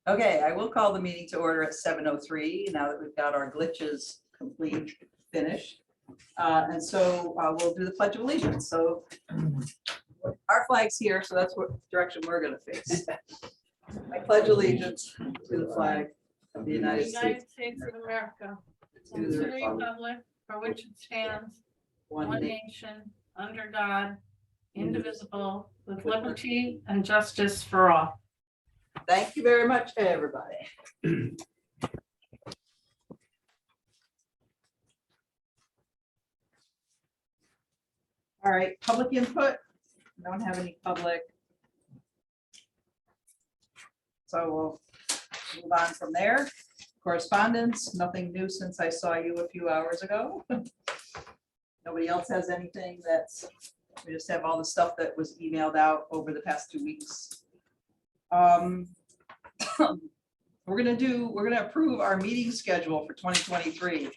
Okay, I will call the meeting to order at 7:03 now that we've got our glitches complete, finished. And so we'll do the Pledge of Allegiance. So our flag's here, so that's what direction we're going to face. I pledge allegiance to the flag of the United States of America, to and to the the republic, republic for which it stands, one one nation. nation, under God, indivisible, with liberty and justice for all. Thank you very much, everybody. All right, public input. Don't have any public. So we'll move on from there. Correspondence, nothing new since I saw you a few hours ago. Nobody else has anything we just have all the stuff that was emailed out over the past 2 weeks. We're gonna approve our meeting schedule for 2023.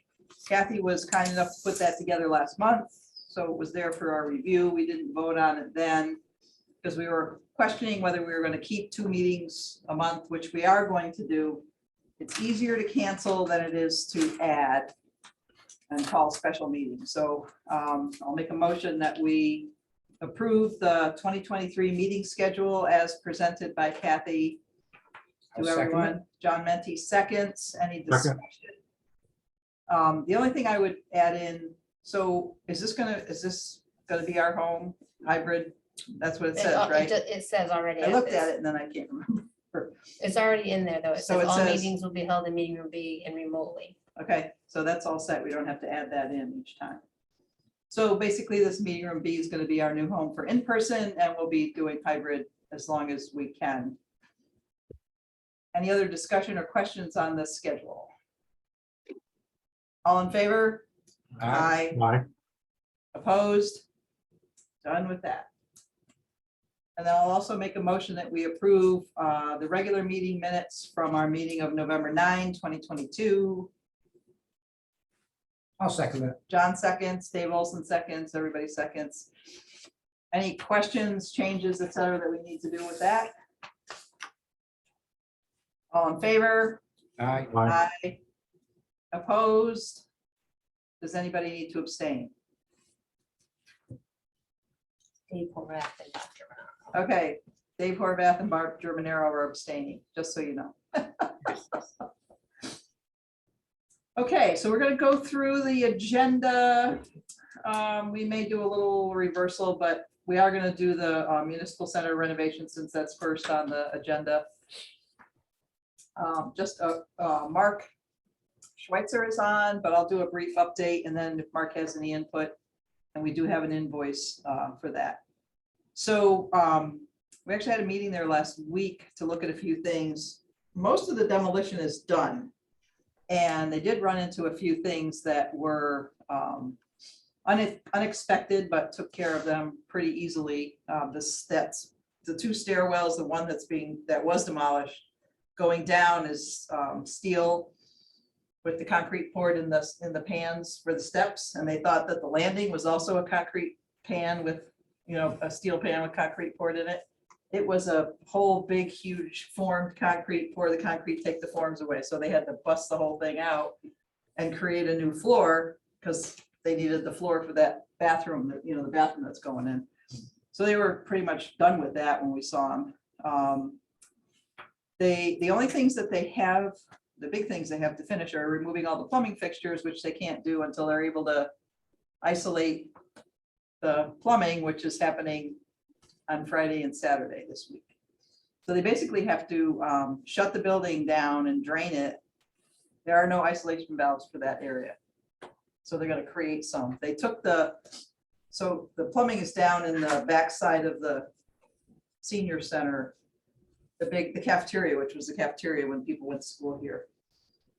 Kathy was kind enough to put that together last month, so it was there for our review. We didn't vote on it then because we were questioning whether we were going to keep 2 meetings a month, which we are going to do. It's easier to cancel than it is to add and call special meetings. So I'll make a motion that we approve the 2023 meeting schedule as presented by Kathy. I'll To second everyone, John Menti seconds, any discussion? The only thing I would add in, so is this gonna be our home hybrid? That's what it says, right? It says already. I looked at it and then I can't remember. It's already in there, though. It So says it all says- meetings will be held in meeting room B and remotely. Okay, so that's all set. We don't have to add that in each time. So basically, this meeting room B is gonna be our new home for in-person, and we'll be doing hybrid as long as we can. Any other discussion or questions on this schedule? All in favor? Aye. Aye. Opposed? Done with that. And then I'll also make a motion that we approve the regular meeting minutes from our meeting of November 9, 2022. I'll second that. John seconds, Dave Olson seconds, everybody seconds. Any questions, changes, et cetera, that we need to do with that? All in favor? Aye. Aye. Opposed? Does anybody need to abstain? Dave Horvath and Dr. Brown. Okay, Dave Horvath and Barb Germanero are abstaining, just so you know. Okay, so we're gonna go through the agenda. We may do a little reversal, but we are gonna do the municipal center renovation since that's first on the agenda. Mark Schweitzer is on, but I'll do a brief update and then if Mark has any input, and we do have an invoice for that. So we actually had a meeting there last week to look at a few things. Most of the demolition is done. And they did run into a few things that were unexpected, but took care of them pretty easily. That's the 2 stairwells, the one that was demolished, going down is steel with the concrete poured in the pans for the steps. And they thought that the landing was also a concrete pan with, a steel pan with concrete poured in it. It was a whole big, huge formed concrete, pour the concrete, take the forms away. So they had to bust the whole thing out and create a new floor because they needed the floor for that bathroom, the bathroom that's going in. So they were pretty much done with that when we saw them. The only things that they have, the big things they have to finish are removing all the plumbing fixtures, which they can't do until they're able to isolate the plumbing, which is happening on Friday and Saturday this week. So they basically have to shut the building down and drain it. There are no isolation valves for that area. So they're going to create some. They took so the plumbing is down in the backside of the senior center, the cafeteria, which was the cafeteria when people went to school here.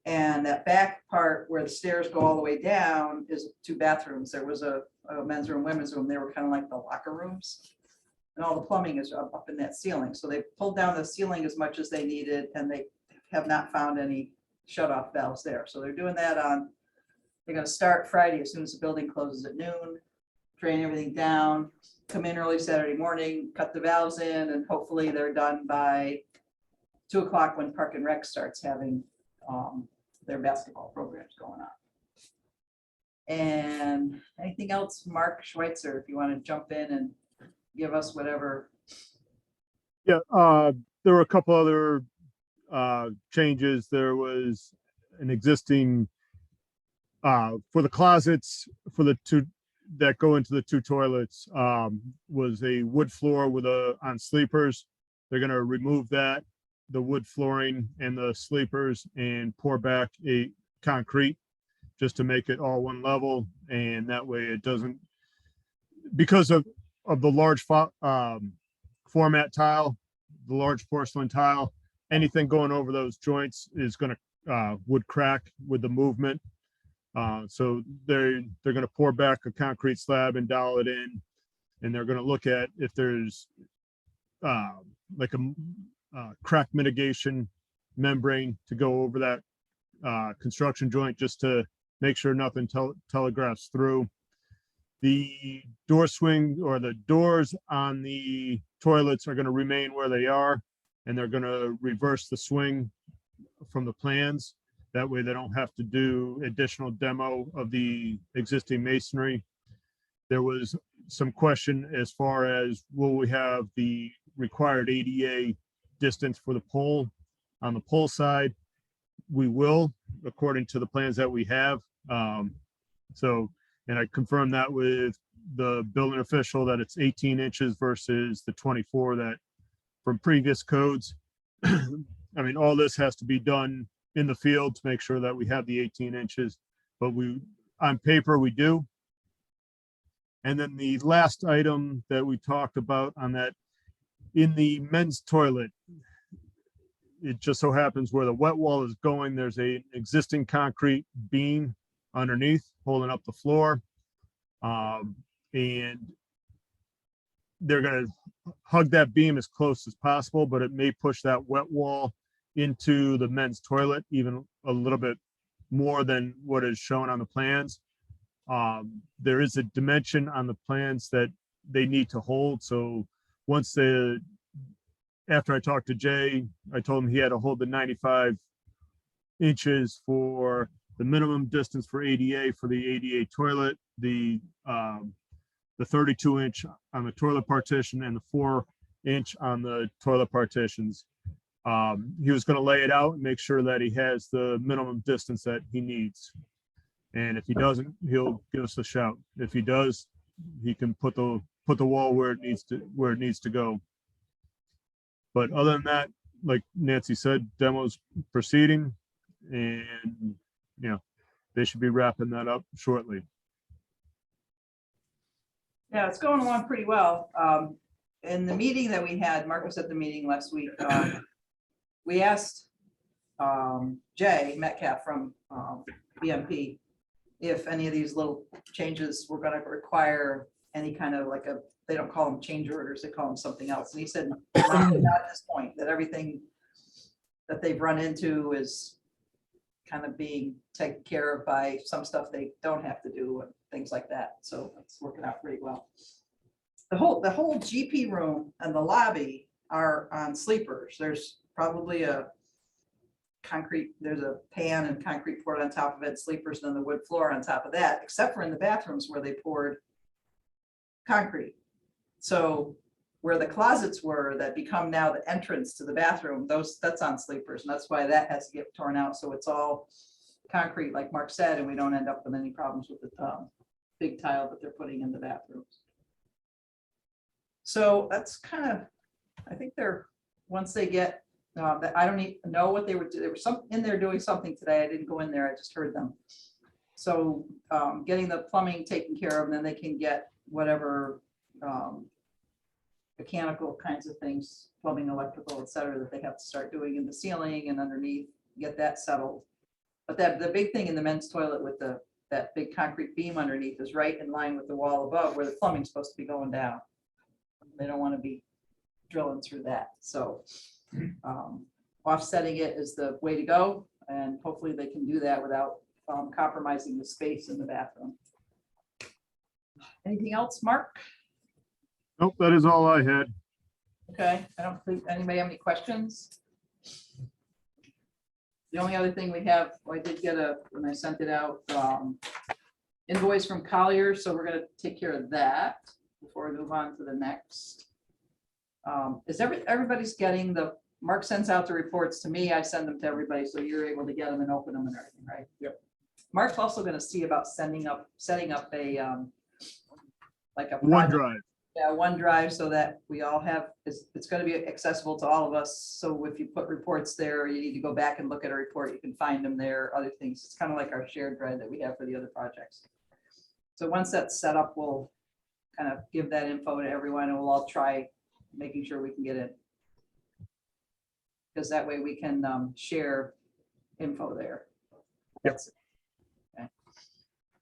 And that back part where the stairs go all the way down is 2 bathrooms. There was a men's room, women's room. They were kind of like the locker rooms. And all the plumbing is up in that ceiling. So they pulled down the ceiling as much as they needed, and they have not found any shut-off valves there. So they're doing that they're going to start Friday as soon as the building closes at noon. drain everything down, come in early Saturday morning, cut the valves in, and hopefully they're done by 2 o'clock when Park and Rec starts having their basketball programs going on. And anything else, Mark Schweitzer, if you want to jump in and give us whatever. Yeah, there were a couple other changes. There was an existing for the closets for the two that go into the two toilets was a wood floor with on sleepers. They're going to remove that, the wood flooring and the sleepers, and pour back a concrete just to make it all one level, and that way it doesn't, because of the large format tile, the large porcelain tile, anything going over those joints is going to would crack with the movement. So they're going to pour back a concrete slab and dowel it in, and they're going to look at if there's like a crack mitigation membrane to go over that construction joint, just to make sure nothing telegraphs through. The door swing or the doors on the toilets are going to remain where they are, and they're going to reverse the swing from the plans. That way they don't have to do additional demo of the existing masonry. There was some question as far as, will we have the required ADA distance for the pole on the pole side? We will, according to the plans that we have. And I confirmed that with the building official, that it's 18 inches versus the 24 that from previous codes. I mean, all this has to be done in the field to make sure that we have the 18 inches, but on paper, we do. And then the last item that we talked about on that, in the men's toilet, it just so happens where the wet wall is going, there's an existing concrete beam underneath holding up the floor. And they're going to hug that beam as close as possible, but it may push that wet wall into the men's toilet even a little bit more than what is shown on the plans. There is a dimension on the plans that they need to hold. So once after I talked to Jay, I told him he had to hold the 95 inches for the minimum distance for ADA for the ADA toilet, the 32 inch on the toilet partition, and the 4 inch on the toilet partitions. He was going to lay it out and make sure that he has the minimum distance that he needs. And if he doesn't, he'll give us a shout. If he does, he can put the wall where it needs to go. But other than that, like Nancy said, demo's proceeding, and they should be wrapping that up shortly. Yeah, it's going along pretty well. In the meeting that we had, Mark was at the meeting last week. We asked Jay Metcalf from BMP if any of these little changes were going to require any kind of they don't call them change orders, they call them something else. And he said, not at this point, that everything that they've run into is kind of being taken care of by some stuff they don't have to do and things like that. So it's working out pretty well. The whole GP room and the lobby are on sleepers. There's probably there's a pan and concrete poured on top of it, sleepers, and then the wood floor on top of that, except for in the bathrooms where they poured concrete. So where the closets were that become now the entrance to the bathroom, that's on sleepers, and that's why that has to get torn out. So it's all concrete, like Mark said, and we don't end up with any problems with the big tile that they're putting in the bathrooms. So that's kind of, I think once they get that, I don't even know what they would do. There was some in there doing something today. I didn't go in there, I just heard them. So getting the plumbing taken care of, and then they can get whatever mechanical kinds of things, plumbing, electrical, et cetera, that they have to start doing in the ceiling and underneath, get that settled. But the big thing in the men's toilet with that big concrete beam underneath is right in line with the wall above where the plumbing's supposed to be going down. They don't want to be drilling through that. So offsetting it is the way to go, and hopefully they can do that without compromising the space in the bathroom. Anything else, Mark? Nope, that is all I had. Okay, I don't think, anybody have any questions? The only other thing we have, well, I did get when I sent it out, invoice from Collier, so we're gonna take care of that before we move on to the next. Is everybody's getting Mark sends out the reports to me, I send them to everybody, so you're able to get them and open them and everything, right? Yep. Mark's also gonna see about setting up a, like a. project- OneDrive. Yeah, OneDrive, so that we all have, it's gonna be accessible to all of us, so if you put reports there, or you need to go back and look at a report, you can find them there, other things, it's kind of like our shared drive that we have for the other projects. So once that's set up, we'll kind of give that info to everyone, and we'll all try making sure we can get it. Because that way we can share info there. Yep. Okay.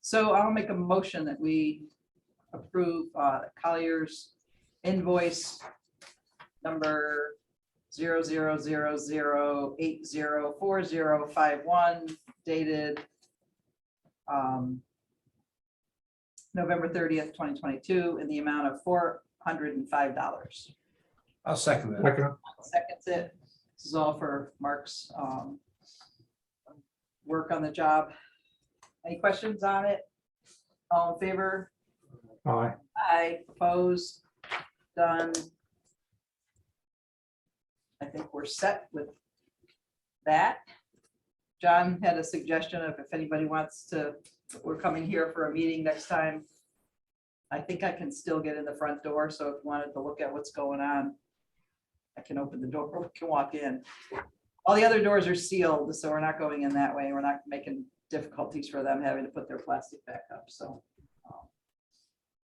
So I'll make a motion that we approve Collier's invoice number 0000804051 dated November 30th, 2022, in the amount of $405. I'll second that. Seconds it. This is all for Mark's work on the job. Any questions on it? All in favor? Aye. Aye, opposed, done. I think we're set with that. John had a suggestion of if anybody wants to, we're coming here for a meeting next time. I think I can still get in the front door, so if you wanted to look at what's going on, I can open the door, we can walk in. All the other doors are sealed, so we're not going in that way. We're not making difficulties for them having to put their plastic back up, so.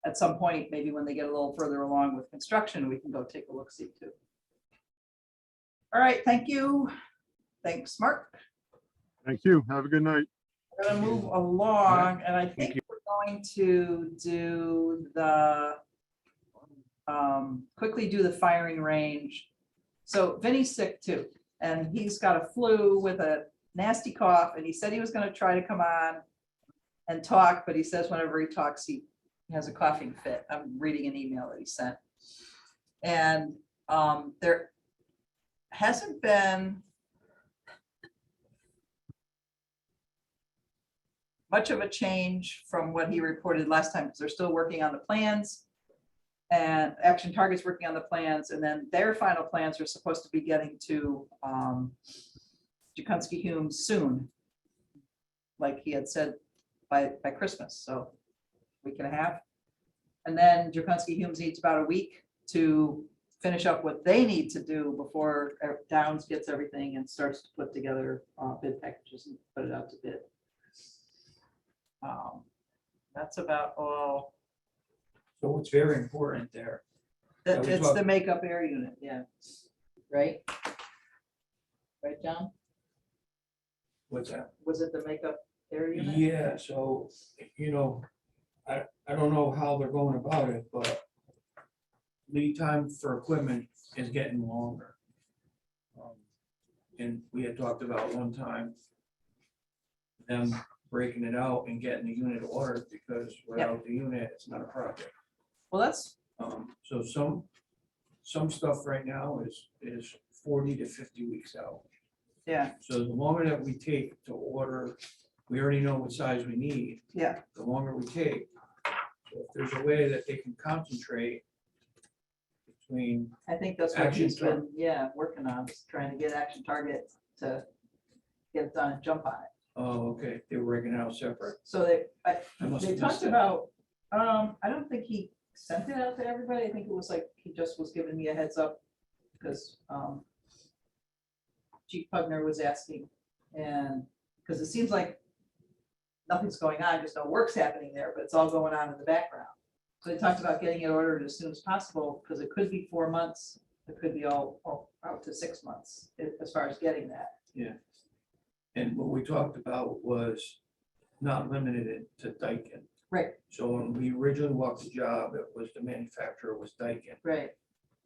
At some point, maybe when they get a little further along with construction, we can go take a look, see too. All right, thank you. Thanks, Mark. Thank you. Have a good night. We're gonna move along, and I think we're going to do the, quickly do the firing range. So Vinny's sick too, and he's got a flu with a nasty cough, and he said he was gonna try to come on and talk, but he says whenever he talks, he has a coughing fit. I'm reading an email that he sent. And there hasn't been much of a change from what he reported last time, because they're still working on the plans. And Action Target's working on the plans, and then their final plans are supposed to be getting to Jukunsky Hume soon. Like he had said by Christmas, so week and a half. And then Jukunsky Humes needs about a week to finish up what they need to do before Downs gets everything and starts to put together bid packages and put it out to bid. That's about all. So what's very important there, That we it's talk- the makeup air unit, yeah. Right? Right, John? what's that? Was it the makeup air unit? Yeah, so, you know, I don't know how they're going about it, but lead time for equipment is getting longer. And we had talked about one time them breaking it out and getting the unit ordered, because without the unit, it's not a project. Well, that's, So some stuff right now is 40 to 50 weeks out. yeah, So the longer that we take to order, we already know what size we need, yeah, the longer we take. So if there's a way that they can concentrate between, I think that's what Action he's been, yeah, working on, is trying to get Action Target to get it done and jump on it. oh, okay, they were working out separate. So I must they have missed talked that. about, I don't think he sent it out to everybody. I think it was like, he just was giving me a heads up because Chief Pugner was asking, and because it seems like nothing's going on, just no work's happening there, but it's all going on in the background. So they talked about getting it ordered as soon as possible, because it could be 4 months, it could be all out to 6 months as far as getting that. And what we talked about was not limited it to Daikin. Right, So when we originally walked the job, it was the manufacturer was Daikin. right,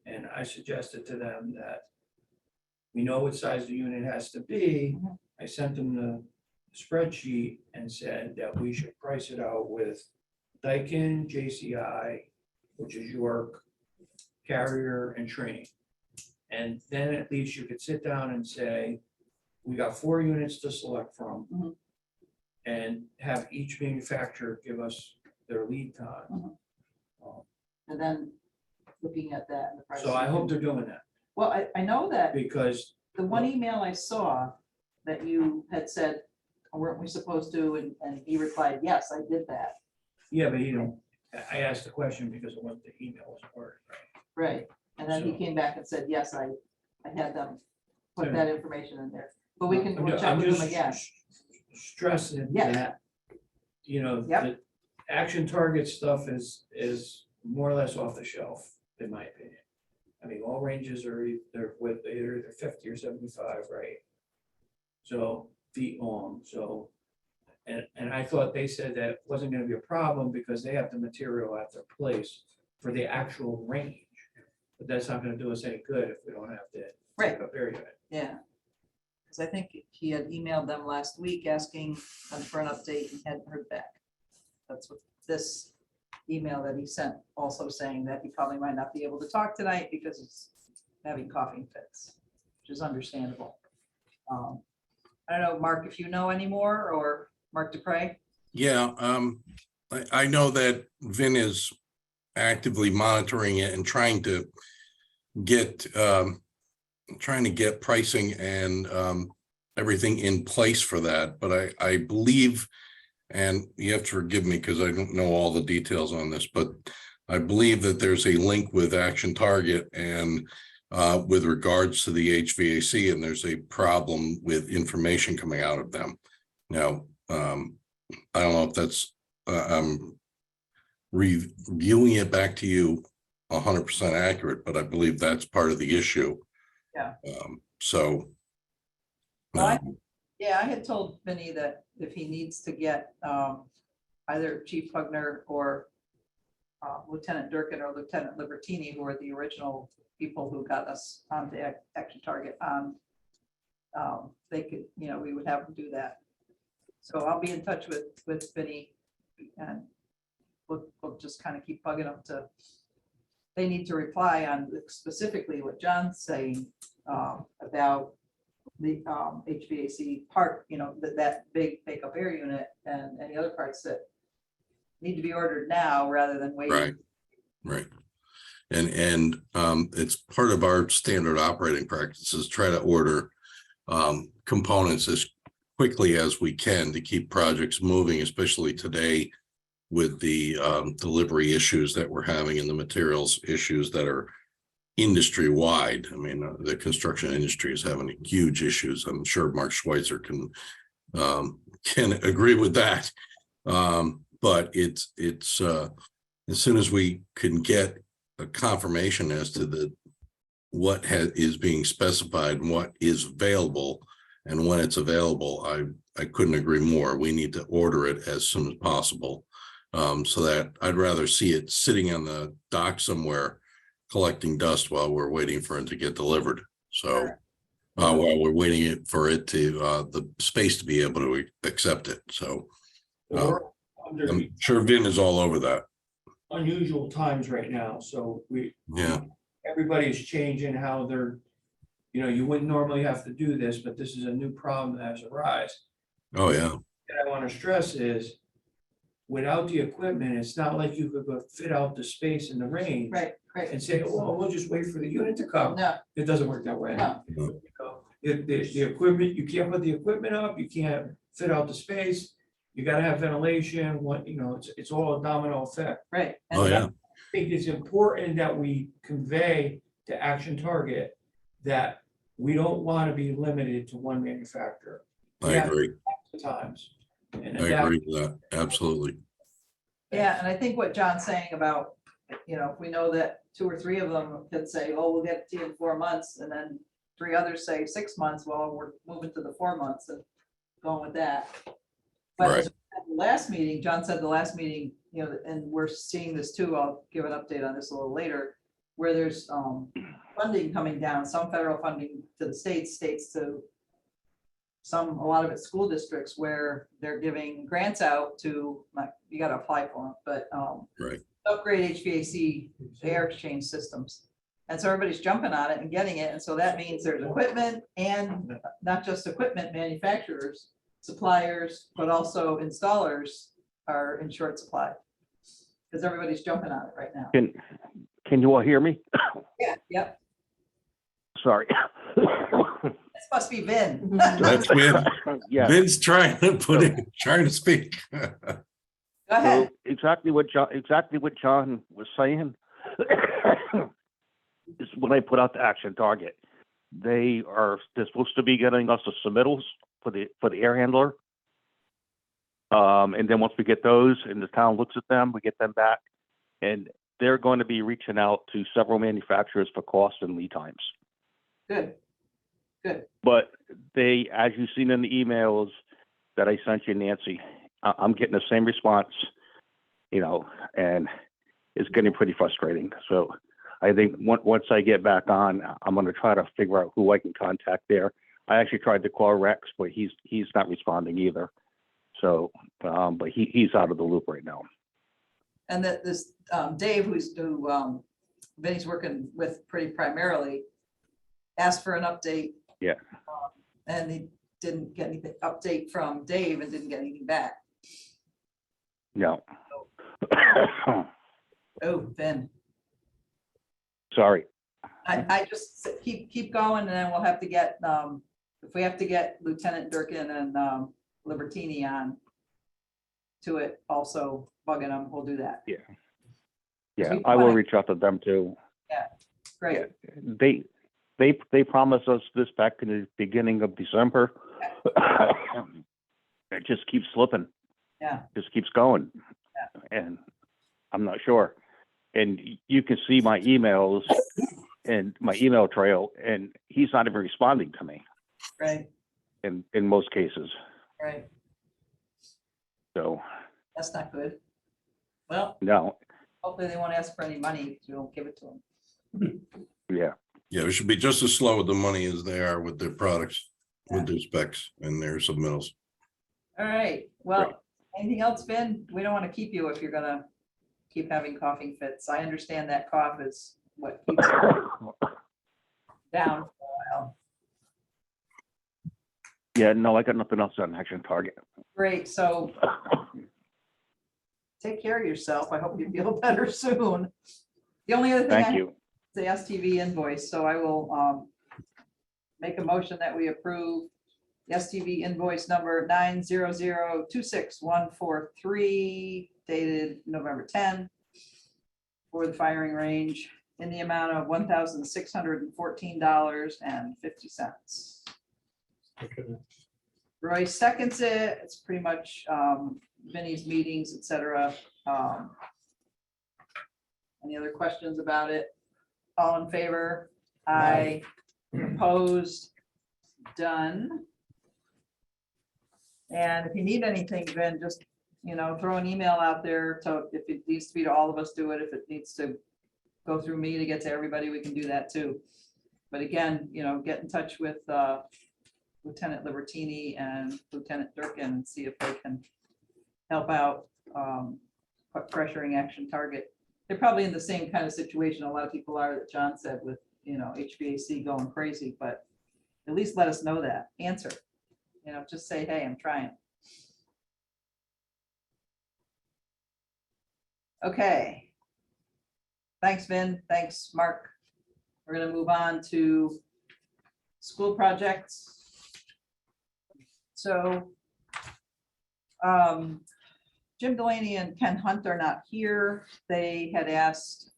And I suggested to them that we know what size the unit has to be. Mhm. I sent them the spreadsheet and said that we should price it out with Daikin, JCI, which is York, Carrier, and Trane. And then at least you could sit down and say, we got 4 units to select from. Mhm. And have each manufacturer give us their lead time. Mhm. And then looking at that. and the price. So I hope they're doing that, Well, I know that because, the one email I saw that you had said, weren't we supposed to, and he replied, yes, I did that. yeah, but I asked the question because of what the email was worded. Right, and then he So- came back and said, yes, I had them put Yeah. that information in there. But we can, I'm we'll ju- check I'm with him just again. Stressing Yes. that, Yep. the action target stuff is more or less off the shelf, in my opinion. I mean, all ranges are either with either 50 or 75, right? So feet long, so. And I thought they said that wasn't gonna be a problem because they have the material at their place for the actual range. But that's not gonna do us any good if we don't have the Right. pickup area. Yeah. Because I think he had emailed them last week asking them for an update and hadn't heard back. That's what this email that he sent also saying that he probably might not be able to talk tonight because he's having coughing fits, which is understandable. I don't know, Mark, if you know any more, or Mark Dupre? Yeah, I know that Vin is actively monitoring it and trying to get pricing and everything in place for that. But I believe, and you have to forgive me because I don't know all the details on this, but I believe that there's a link with Action Target and with regards to the HVAC, and there's a problem with information coming out of them. Now, I don't know if that's, I'm reviewing it back to you 100% accurate, but I believe that's part of the issue. Yeah. So. Well, Yeah, I had told Vinny that if he needs to get either Chief Pugner or Lieutenant Durkin or Lieutenant Libertini, who are the original people who got us onto Action Target on, they could, we would have them do that. So I'll be in touch with Vinny, and we'll just kind of keep bugging them they need to reply on specifically what John's saying about the HVAC part, that big makeup air unit and any other parts that need to be ordered now rather than waiting. Right. And it's part of our standard operating practices, try to order components as quickly as we can to keep projects moving, especially today with the delivery issues that we're having and the materials issues that are industry wide. I mean, the construction industry is having huge issues. I'm sure Mark Schweitzer can agree with that. But it's as soon as we can get a confirmation as to what is being specified and what is available and when it's available, I couldn't agree more. We need to order it as soon as possible. So that I'd rather see it sitting on the dock somewhere collecting dust while we're waiting for it to get delivered. So while we're waiting for it to the space to be able to accept it. So We're under I'm sure Vin is all over that. unusual times right now, so Yeah. everybody's changing how they're, you wouldn't normally have to do this, but this is a new problem that has arisen. Oh, yeah. That I want to stress is, without the equipment, it's not like you could go fit out the space in the range. Right, And say, well, we'll just wait for the unit to come. no, It doesn't work that way. no, The equipment, you can't put the equipment up, you can't fit out the space, you gotta have ventilation, it's all a domino effect. right. Oh, And yeah. I think it's important that we convey to Action Target that we don't want to be limited to one manufacturer. I agree. Times. And I adapt. agree with that. Absolutely. Yeah, and I think what John's saying about, if we know that 2 or 3 of them could say, oh, we'll get to you in 4 months, and then 3 others say 6 months, well, we're moving to the 4 months and going with that. But Right. at the last meeting, John said the last meeting, and we're seeing this too, I'll give an update on this a little later, where there's funding coming down, some federal funding to the states to a lot of it school districts where they're giving grants out to, like, you gotta apply for them, but Right. upgrade HVAC air exchange systems. And so everybody's jumping on it and getting it. And so that means there's equipment and not just equipment manufacturers, suppliers, but also installers are in short supply. Because everybody's jumping on it right now. Can you all hear me? Yeah, yep. Sorry. This must be Vin. That's Vin. Yeah, Vin's trying to speak. Go ahead. so exactly what John was saying is when I put out the action target, they're supposed to be getting us the submittals for the air handler. And then once we get those and the town looks at them, we get them back, and they're going to be reaching out to several manufacturers for cost and lead times. Good. Good. But they, as you've seen in the emails that I sent you, Nancy, I'm getting the same response, and it's getting pretty frustrating. So I think once I get back on, I'm going to try to figure out who I can contact there. I actually tried to call Rex, but he's not responding either. So, but he's out of the loop right now. And that this Dave, who Vinny's working with pretty primarily, asked for an update. Yeah. And he didn't get anything update from Dave and didn't get anything back. No. Oh, Vin. Sorry. I just keep going, and then we'll have to get, if we have to get Lieutenant Durkin and Libertini on to it, also bugging them, we'll do that. Yeah, I will reach out to them too. Great. Yeah, they promised us this back in the beginning of December. It just keeps slipping. Yeah. Just keeps going. And I'm not sure. And you can see my emails and my email trail, and he's not even responding to me Right, in most cases. right. So, That's not good. Well, no, hopefully they won't ask for any money, so you don't give it to them. yeah. Yeah, it should be just as slow with the money as they are with their products, with their specs and their submittals. All right, well, anything else, Vin? We don't want to keep you if you're gonna keep having coughing fits. I understand that cough is what keeps you down for a while. Yeah, no, I got nothing else on Action Target. Great, so take care of yourself. I hope you feel better soon. The only other thing I Thank have you. is the STV invoice, so I will make a motion that we approve the STV invoice number 900261143 dated November 10 for the firing range in the amount of $1,614.50. Roy seconds it. It's pretty much Vinnie's meetings, et cetera. Any other questions about it? All in favor? Aye. Opposed? Done. And if you need anything, Vin, just, throw an email out there to, if it needs to be to all of us, do it. If it needs to go through me to get to everybody, we can do that too. But again, get in touch with Lieutenant Libertini and Lieutenant Durkin and see if they can help out, pressuring Action Target. They're probably in the same kind of situation a lot of people are that John said with, HVAC going crazy, but at least let us know that. Answer. Just say, hey, I'm trying. Okay. Thanks, Vin. Thanks, Mark. We're going to move on to school projects. So Jim Delaney and Ken Hunt are not here. They had asked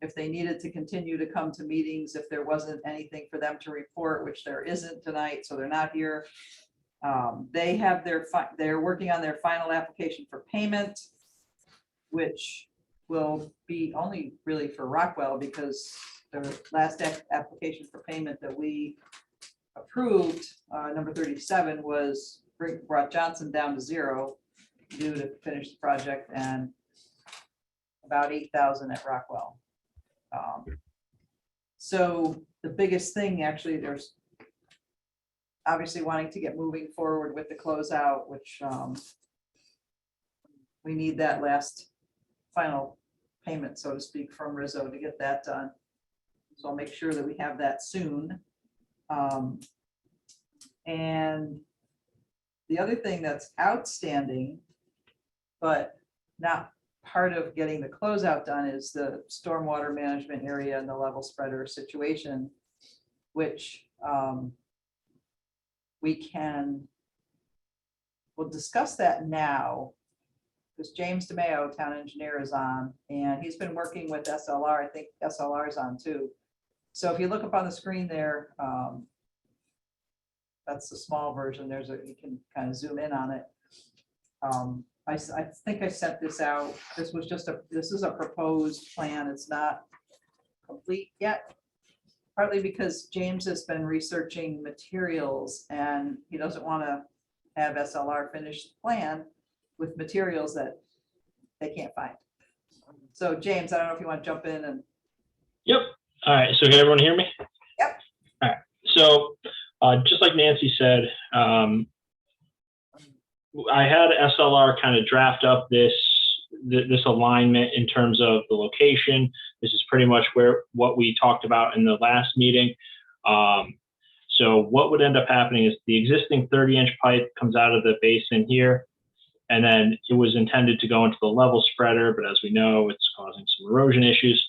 if they needed to continue to come to meetings, if there wasn't anything for them to report, which there isn't tonight, so they're not here. They have they're working on their final application for payment, which will be only really for Rockwell because the last application for payment that we approved, number 37, brought Johnson down to 0 due to finish the project, and about 8,000 at Rockwell. So the biggest thing, actually, there's obviously wanting to get moving forward with the closeout, which we need that last final payment, so to speak, from Rizzo to get that done. So I'll make sure that we have that soon. And the other thing that's outstanding, but not part of getting the closeout done, is the stormwater management area and the level spreader situation, which we'll discuss that now, because James DeMayo, town engineer, is on, and he's been working with SLR. I think SLR is on too. So if you look up on the screen there, that's the small version. You can kind of zoom in on it. I think I sent this out. This is a proposed plan. It's not complete yet. Partly because James has been researching materials and he doesn't want to have SLR finish the plan with materials that they can't find. So James, I don't know if you want to jump in and. Yep. All right. So can everyone hear me? Yep. All right. So just like Nancy said, I had SLR kind of draft up this alignment in terms of the location. This is pretty much what we talked about in the last meeting. So what would end up happening is the existing 30-inch pipe comes out of the basin here, and then it was intended to go into the level spreader, but as we know, it's causing some erosion issues.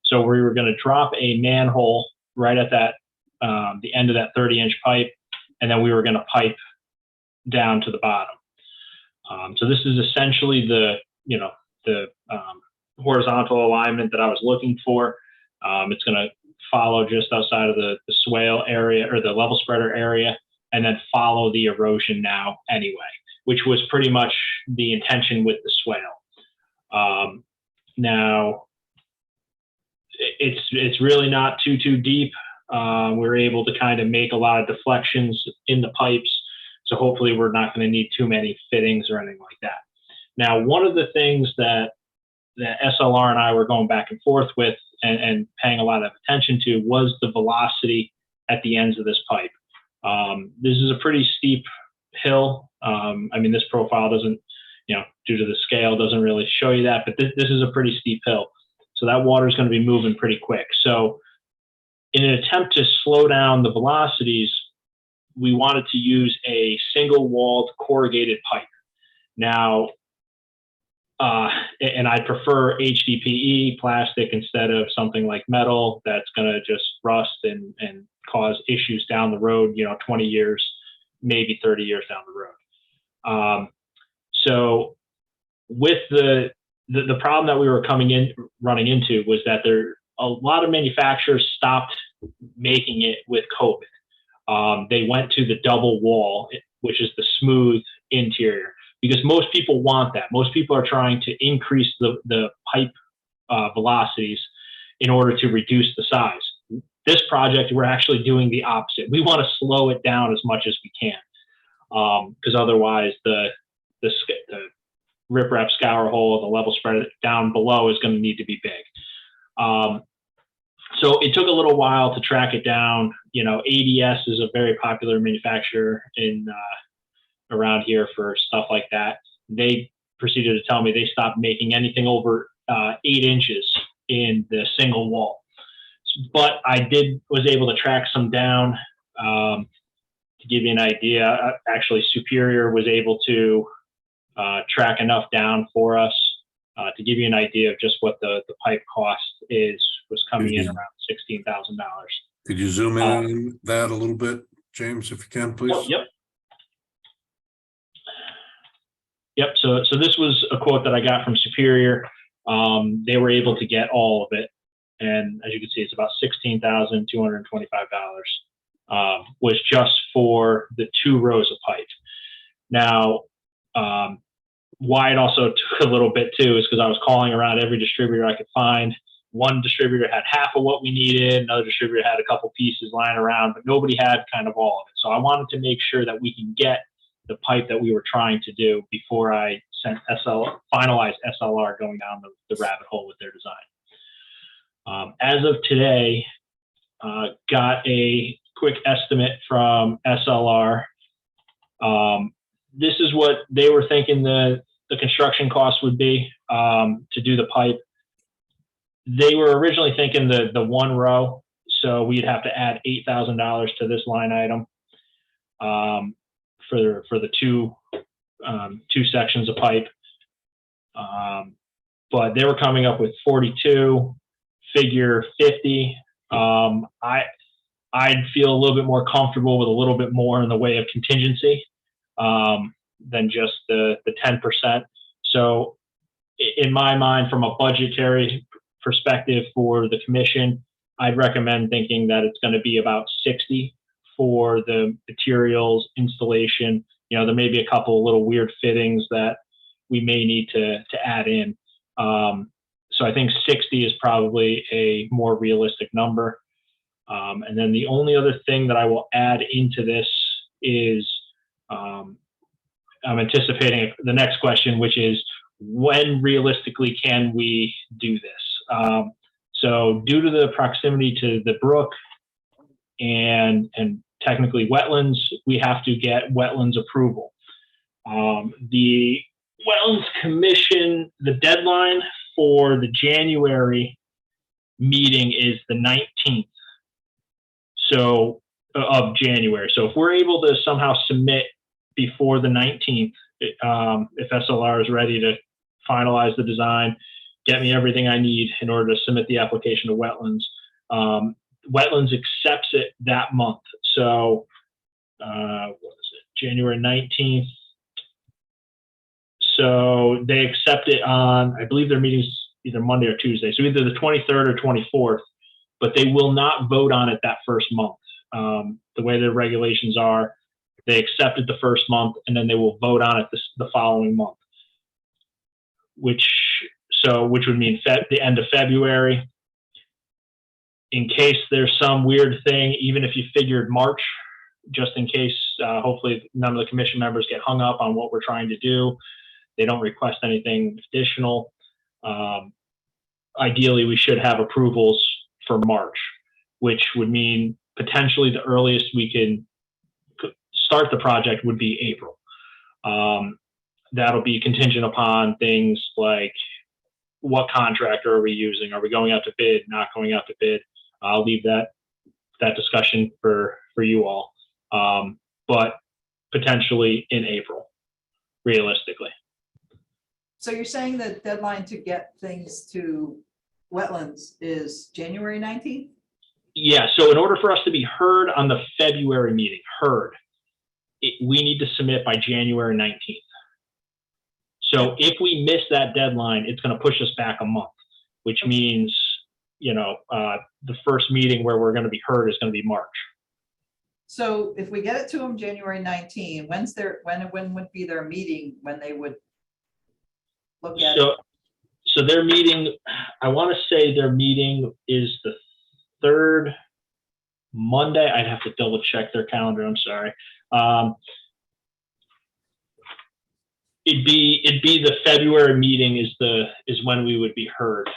So we were going to drop a manhole right at that the end of that 30-inch pipe, and then we were going to pipe down to the bottom. So this is essentially the horizontal alignment that I was looking for. It's going to follow just outside of the swale area or the level spreader area, and then follow the erosion now anyway, which was pretty much the intention with the swale. Now, it's really not too deep. We're able to kind of make a lot of deflections in the pipes, so hopefully we're not going to need too many fittings or anything like that. Now, one of the things that SLR and I were going back and forth with and paying a lot of attention to was the velocity at the ends of this pipe. This is a pretty steep hill. I mean, this profile doesn't, due to the scale, doesn't really show you that, but this is a pretty steep hill. So that water is going to be moving pretty quick. So in an attempt to slow down the velocities, we wanted to use a single walled corrugated pipe. Now, and I prefer HDPE plastic instead of something like metal that's going to just rust and cause issues down the road, 20 years, maybe 30 years down the road. So with the problem that we were running into was that a lot of manufacturers stopped making it with COVID. They went to the double wall, which is the smooth interior, because most people want that. Most people are trying to increase the pipe velocities in order to reduce the size. This project, we're actually doing the opposite. We want to slow it down as much as we can, because otherwise the riprap scour hole, the level spread down below is going to need to be big. So it took a little while to track it down. ADS is a very popular manufacturer around here for stuff like that. They proceeded to tell me they stopped making anything over 8 inches in the single wall. But I was able to track some down. To give you an idea, actually Superior was able to track enough down for us to give you an idea of just what the pipe cost was coming in around $16,000. Could you zoom in on that a little bit, James, if you can, please? Oh, yep. So this was a quote that I got from Superior. They were able to get all of it, and as you can see, it's about $16,225. Was just for the 2 rows of pipe. Now, why it also took a little bit too is because I was calling around every distributor I could find. One distributor had half of what we needed. Another distributor had a couple pieces lying around, but nobody had kind of all of it. So I wanted to make sure that we can get the pipe that we were trying to do before I finalized SLR going down the rabbit hole with their design. As of today, got a quick estimate from SLR. This is what they were thinking the construction cost would be to do the pipe. They were originally thinking the one row, so we'd have to add $8,000 to this line item for the two sections of pipe. But they were coming up with 42, figure 50. I'd feel a little bit more comfortable with a little bit more in the way of contingency than just the 10%. So in my mind, from a budgetary perspective for the commission, I'd recommend thinking that it's going to be about 60 for the materials, installation. You know, there may be a couple of little weird fittings that we may need to add in. So I think 60 is probably a more realistic number. And then the only other thing that I will add into this is I'm anticipating the next question, which is when realistically can we do this? So due to the proximity to the brook and technically wetlands, we have to get wetlands approval. The Wetlands Commission, the deadline for the January meeting is the 19th. So of January. So if we're able to somehow submit before the 19th, if SLR is ready to finalize the design, get me everything I need in order to submit the application to wetlands. Wetlands accepts it that month. So what is it? January 19th. So they accept it on, I believe their meeting's either Monday or Tuesday. So either the 23rd or 24th, but they will not vote on it that first month. The way the regulations are, they accept it the first month and then they will vote on it the following month, which would mean the end of February. In case there's some weird thing, even if you figured March, just in case, hopefully none of the commission members get hung up on what we're trying to do. They don't request anything additional. Ideally, we should have approvals for March, which would mean potentially the earliest we can start the project would be April. That'll be contingent upon things like what contractor are we using? Are we going out to bid, not going out to bid? I'll leave that discussion for you all, but potentially in April, realistically. So you're saying that deadline to get things to wetlands is January 19th? Yeah, so in order for us to be heard on the February meeting, we need to submit by January 19th. So if we miss that deadline, it's going to push us back a month, which means, you know, the first meeting where we're going to be heard is going to be March. So if we get it to them January 19, when would be their meeting when they would look at it? So their meeting, I want to say their meeting is the third Monday. I'd have to double check their calendar. I'm sorry. It'd be the February meeting is when we would be heard.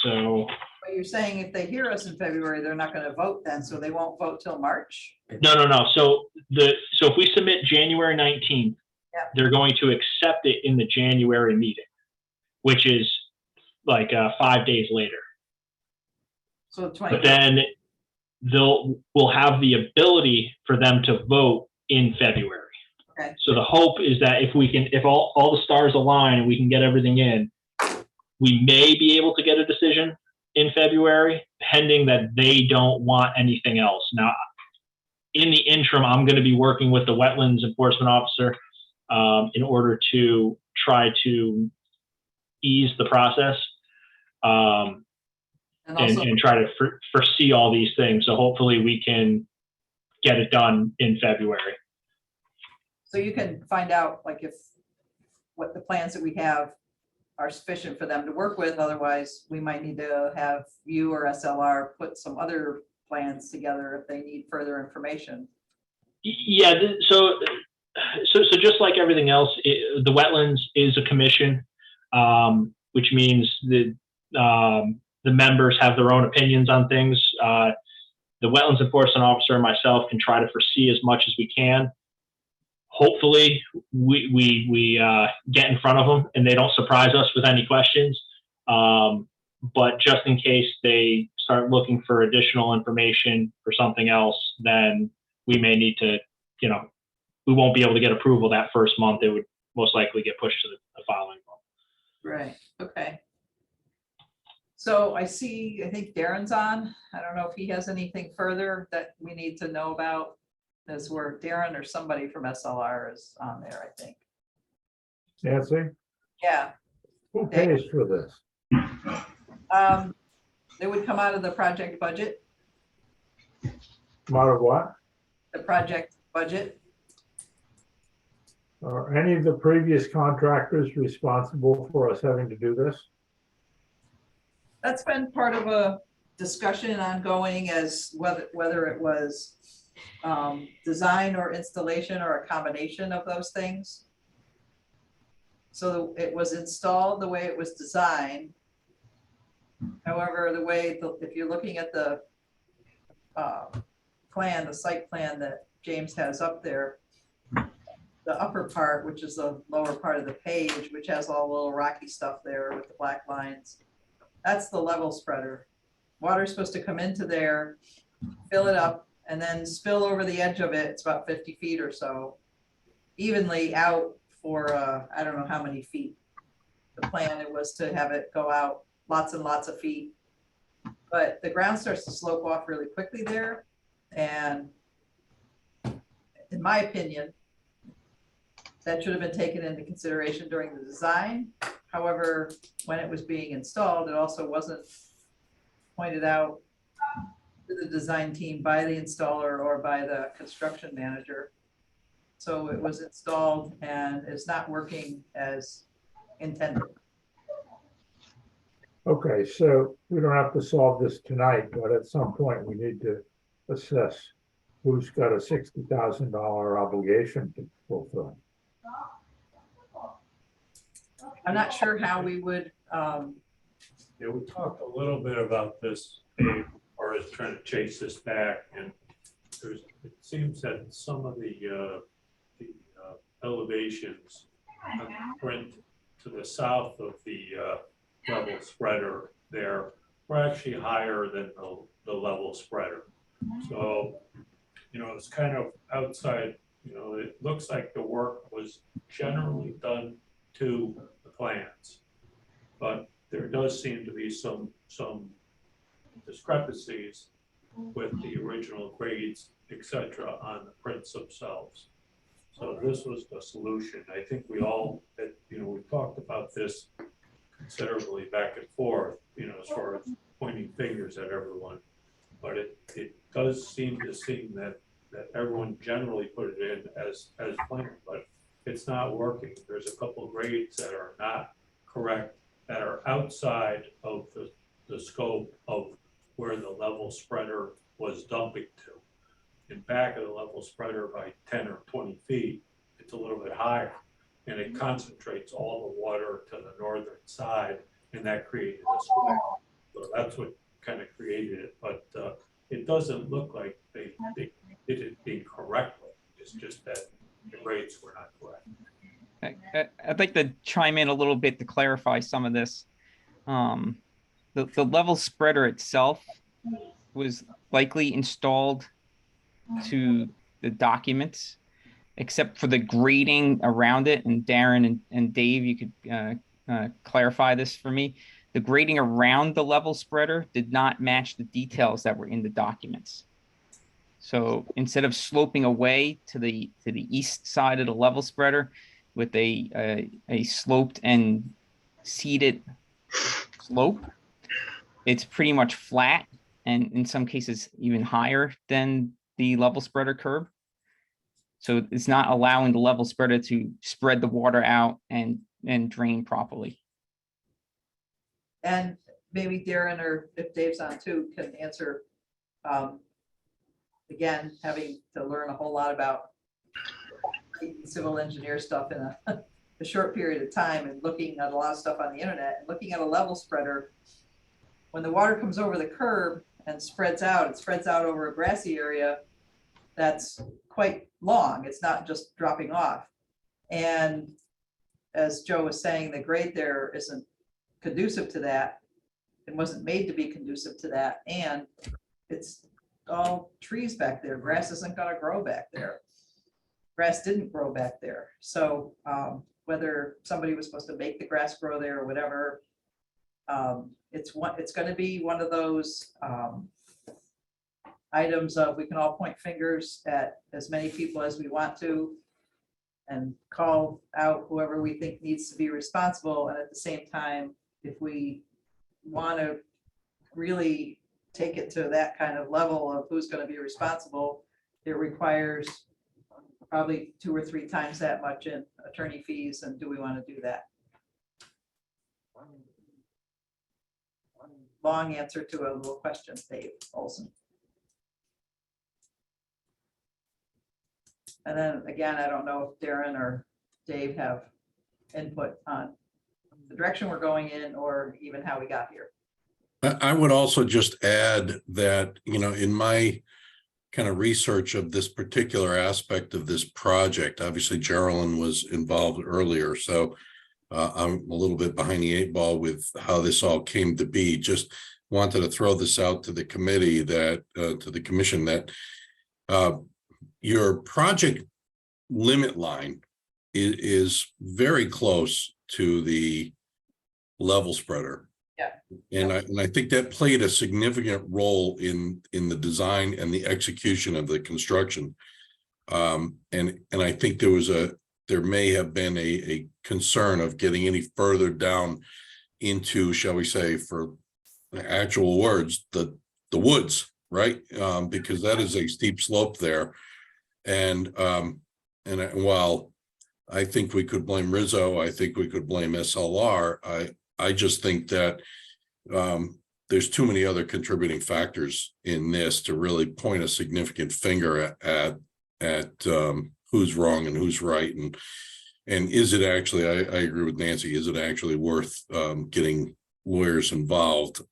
So. But you're saying if they hear us in February, they're not going to vote then, so they won't vote till March? No. So if we submit January 19th, Yep. They're going to accept it in the January meeting, which is like 5 days later. So 20. But then we'll have the ability for them to vote in February. Okay. So the hope is that if all the stars align and we can get everything in, we may be able to get a decision in February, pending that they don't want anything else. Now, in the interim, I'm going to be working with the wetlands enforcement officer in order to try to ease the process and try to foresee all these things. So hopefully we can get it done in February. So you can find out like what the plans that we have are sufficient for them to work with. Otherwise, we might need to have you or SLR put some other plans together if they need further information. Yeah, so just like everything else, the wetlands is a commission, which means the members have their own opinions on things. the wetlands enforcement officer and myself can try to foresee as much as we can. Hopefully, we get in front of them and they don't surprise us with any questions. But just in case they start looking for additional information for something else, then we may need to, we won't be able to get approval that first month. It would most likely get pushed to the following month. Right, okay. So I think Darren's on. I don't know if he has anything further that we need to know about. As where Darren or somebody from SLR is on there, I think. Nancy, Yeah, who pays for this? they would come out of the project budget, Out of what? the project budget. Are any of the previous contractors responsible for us having to do this? That's been part of a discussion ongoing as whether it was design or installation or a combination of those things. So it was installed the way it was designed. However, if you're looking at the plan, the site plan that James has up there, the upper part, which is the lower part of the page, which has all the little rocky stuff there with the black lines, that's the level spreader. Water's supposed to come into there, fill it up, and then spill over the edge of it. It's about 50 feet or so, evenly out for I don't know how many feet. The plan it was to have it go out lots and lots of feet, but the ground starts to slope off really quickly there. And in my opinion, that should have been taken into consideration during the design. However, when it was being installed, it also wasn't pointed out to the design team by the installer or by the construction manager. So it was installed and it's not working as intended. Okay, so we don't have to solve this tonight, but at some point we need to assess who's got a $60,000 obligation to fulfill. I'm not sure how we would, Yeah, we talked a little bit about this, Dave, or is trying to chase this back, and it seems that some of the elevations print to the south of the level spreader there were actually higher than the level spreader. So, it's kind of outside, it looks like the work was generally done to the plans, but there does seem to be some discrepancies with the original grades, etc., on the prints themselves. So this was the solution. I think we all, we've talked about this considerably back and forth, as far as pointing fingers at everyone. But it does seem that everyone generally put it in as planned, but it's not working. There's a couple of grades that are not correct, that are outside of the scope of where the level spreader was dumping to. In back of the level spreader by 10 or 20 feet, it's a little bit higher, and it concentrates all the water to the northern side, and that created a swell. So that's what kind of created it, but it doesn't look like they did it incorrectly. It's just that the grades were not correct. I'd like to chime in a little bit to clarify some of this. The level spreader itself was likely installed to the documents, except for the grading around it. And Darren and Dave, you could clarify this for me. The grading around the level spreader did not match the details that were in the documents. So instead of sloping away to the east side of the level spreader with a sloped and seeded slope, it's pretty much flat, and in some cases even higher than the level spreader curve. So it's not allowing the level spreader to spread the water out and drain properly. and maybe Darren, or if Dave's on too, can answer. Again, having to learn a whole lot about civil engineer stuff in a short period of time, and looking at a lot of stuff on the internet, and looking at a level spreader. When the water comes over the curb and spreads out. It spreads out over a grassy area that's quite long. It's not just dropping off. And as Joe was saying, the grade there isn't conducive to that. It wasn't made to be conducive to that. And it's all trees back there. Grass isn't gonna grow back there. Grass didn't grow back there. So whether somebody was supposed to make the grass grow there or whatever, it's gonna be one of those items of, we can all point fingers at as many people as we want to and call out whoever we think needs to be responsible. And at the same time, if we want to really take it to that kind of level of who's going to be responsible, it requires probably 2 or 3 times that much in attorney fees. And do we want to do that? Long answer to a little question, Dave Olson. And then again, I don't know if Darren or Dave have input on the direction we're going in or even how we got here. I would also just add that, you know, in my kind of research of this particular aspect of this project, obviously Geraldine was involved earlier, so I'm a little bit behind the 8 ball with how this all came to be. Just wanted to throw this out to the committee that, to the commission, that your project limit line is very close to the level spreader. Yeah. And I think that played a significant role in the design and the execution of the construction. And I think there may have been a concern of getting any further down into, shall we say, for actual words, the woods, right? Because that is a steep slope there. And while I think we could blame Rizzo, I think we could blame SLR. I just think that there's too many other contributing factors in this to really point a significant finger at who's wrong and who's right, and is it actually? I agree with Nancy. Is it actually worth getting lawyers involved?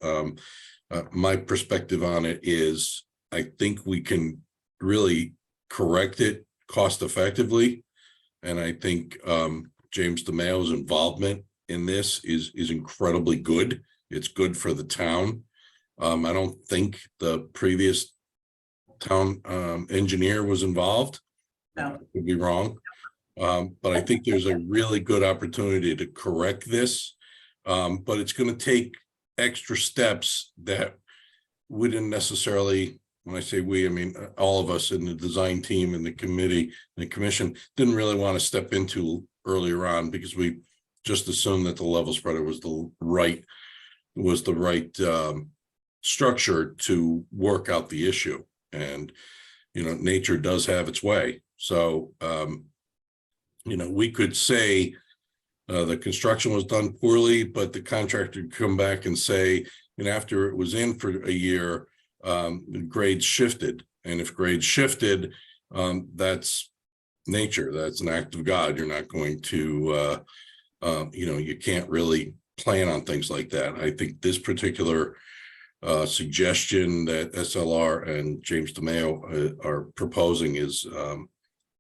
My perspective on it is, I think we can really correct it cost effectively, and I think James DeMayo's involvement in this is incredibly good. It's good for the town. I don't think the previous town engineer was involved. No. I could be wrong. But I think there's a really good opportunity to correct this. But it's going to take extra steps that we didn't necessarily, when I say we, I mean all of us in the design team and the committee and the commission didn't really want to step into earlier on, because we just assumed that the level spreader was the right structure to work out the issue. And you know, nature does have its way. So you know, we could say the construction was done poorly, but the contractor could come back and say, and after it was in for a year, grades shifted. And if grades shifted, that's nature. That's an act of God. You're not going to, you know, you can't really plan on things like that. I think this particular suggestion that SLR and James DeMayo are proposing is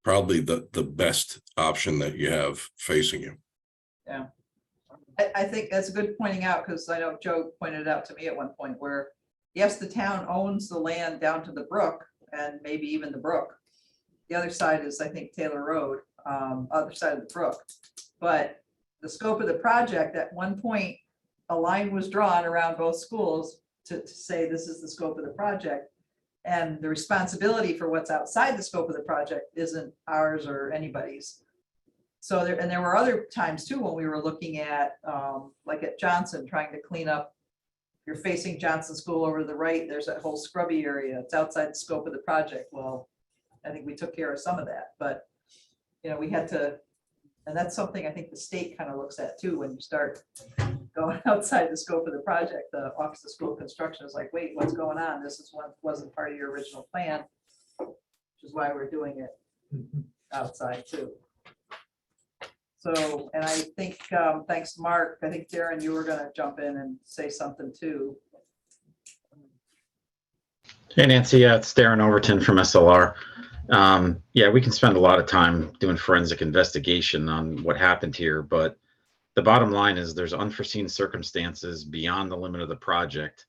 probably the best option that you have facing you. Yeah, I think that's a good pointing out, because I know Joe pointed it out to me at one point where, yes, the town owns the land down to the brook and maybe even the brook. The other side is, I think, Taylor Road, other side of the brook. But the scope of the project, at one point, a line was drawn around both schools to say this is the scope of the project. And the responsibility for what's outside the scope of the project isn't ours or anybody's. So there were other times too when we were looking at, like at Johnson, trying to clean up. You're facing Johnson School over to the right, there's that whole scrubby area. It's outside the scope of the project. Well, I think we took care of some of that, but you know, we had to, and that's something I think the state kind of looks at too, when you start going outside the scope of the project. The Office of School Construction is like, wait, what's going on? This is what wasn't part of your original plan, which is why we're doing it outside too. So, and I think, thanks, Mark. I think Darren, you were going to jump in and say something too. Hey Nancy, yeah, it's Darren Overton from SLR. Yeah, we can spend a lot of time doing forensic investigation on what happened here, but the bottom line is there's unforeseen circumstances beyond the limit of the project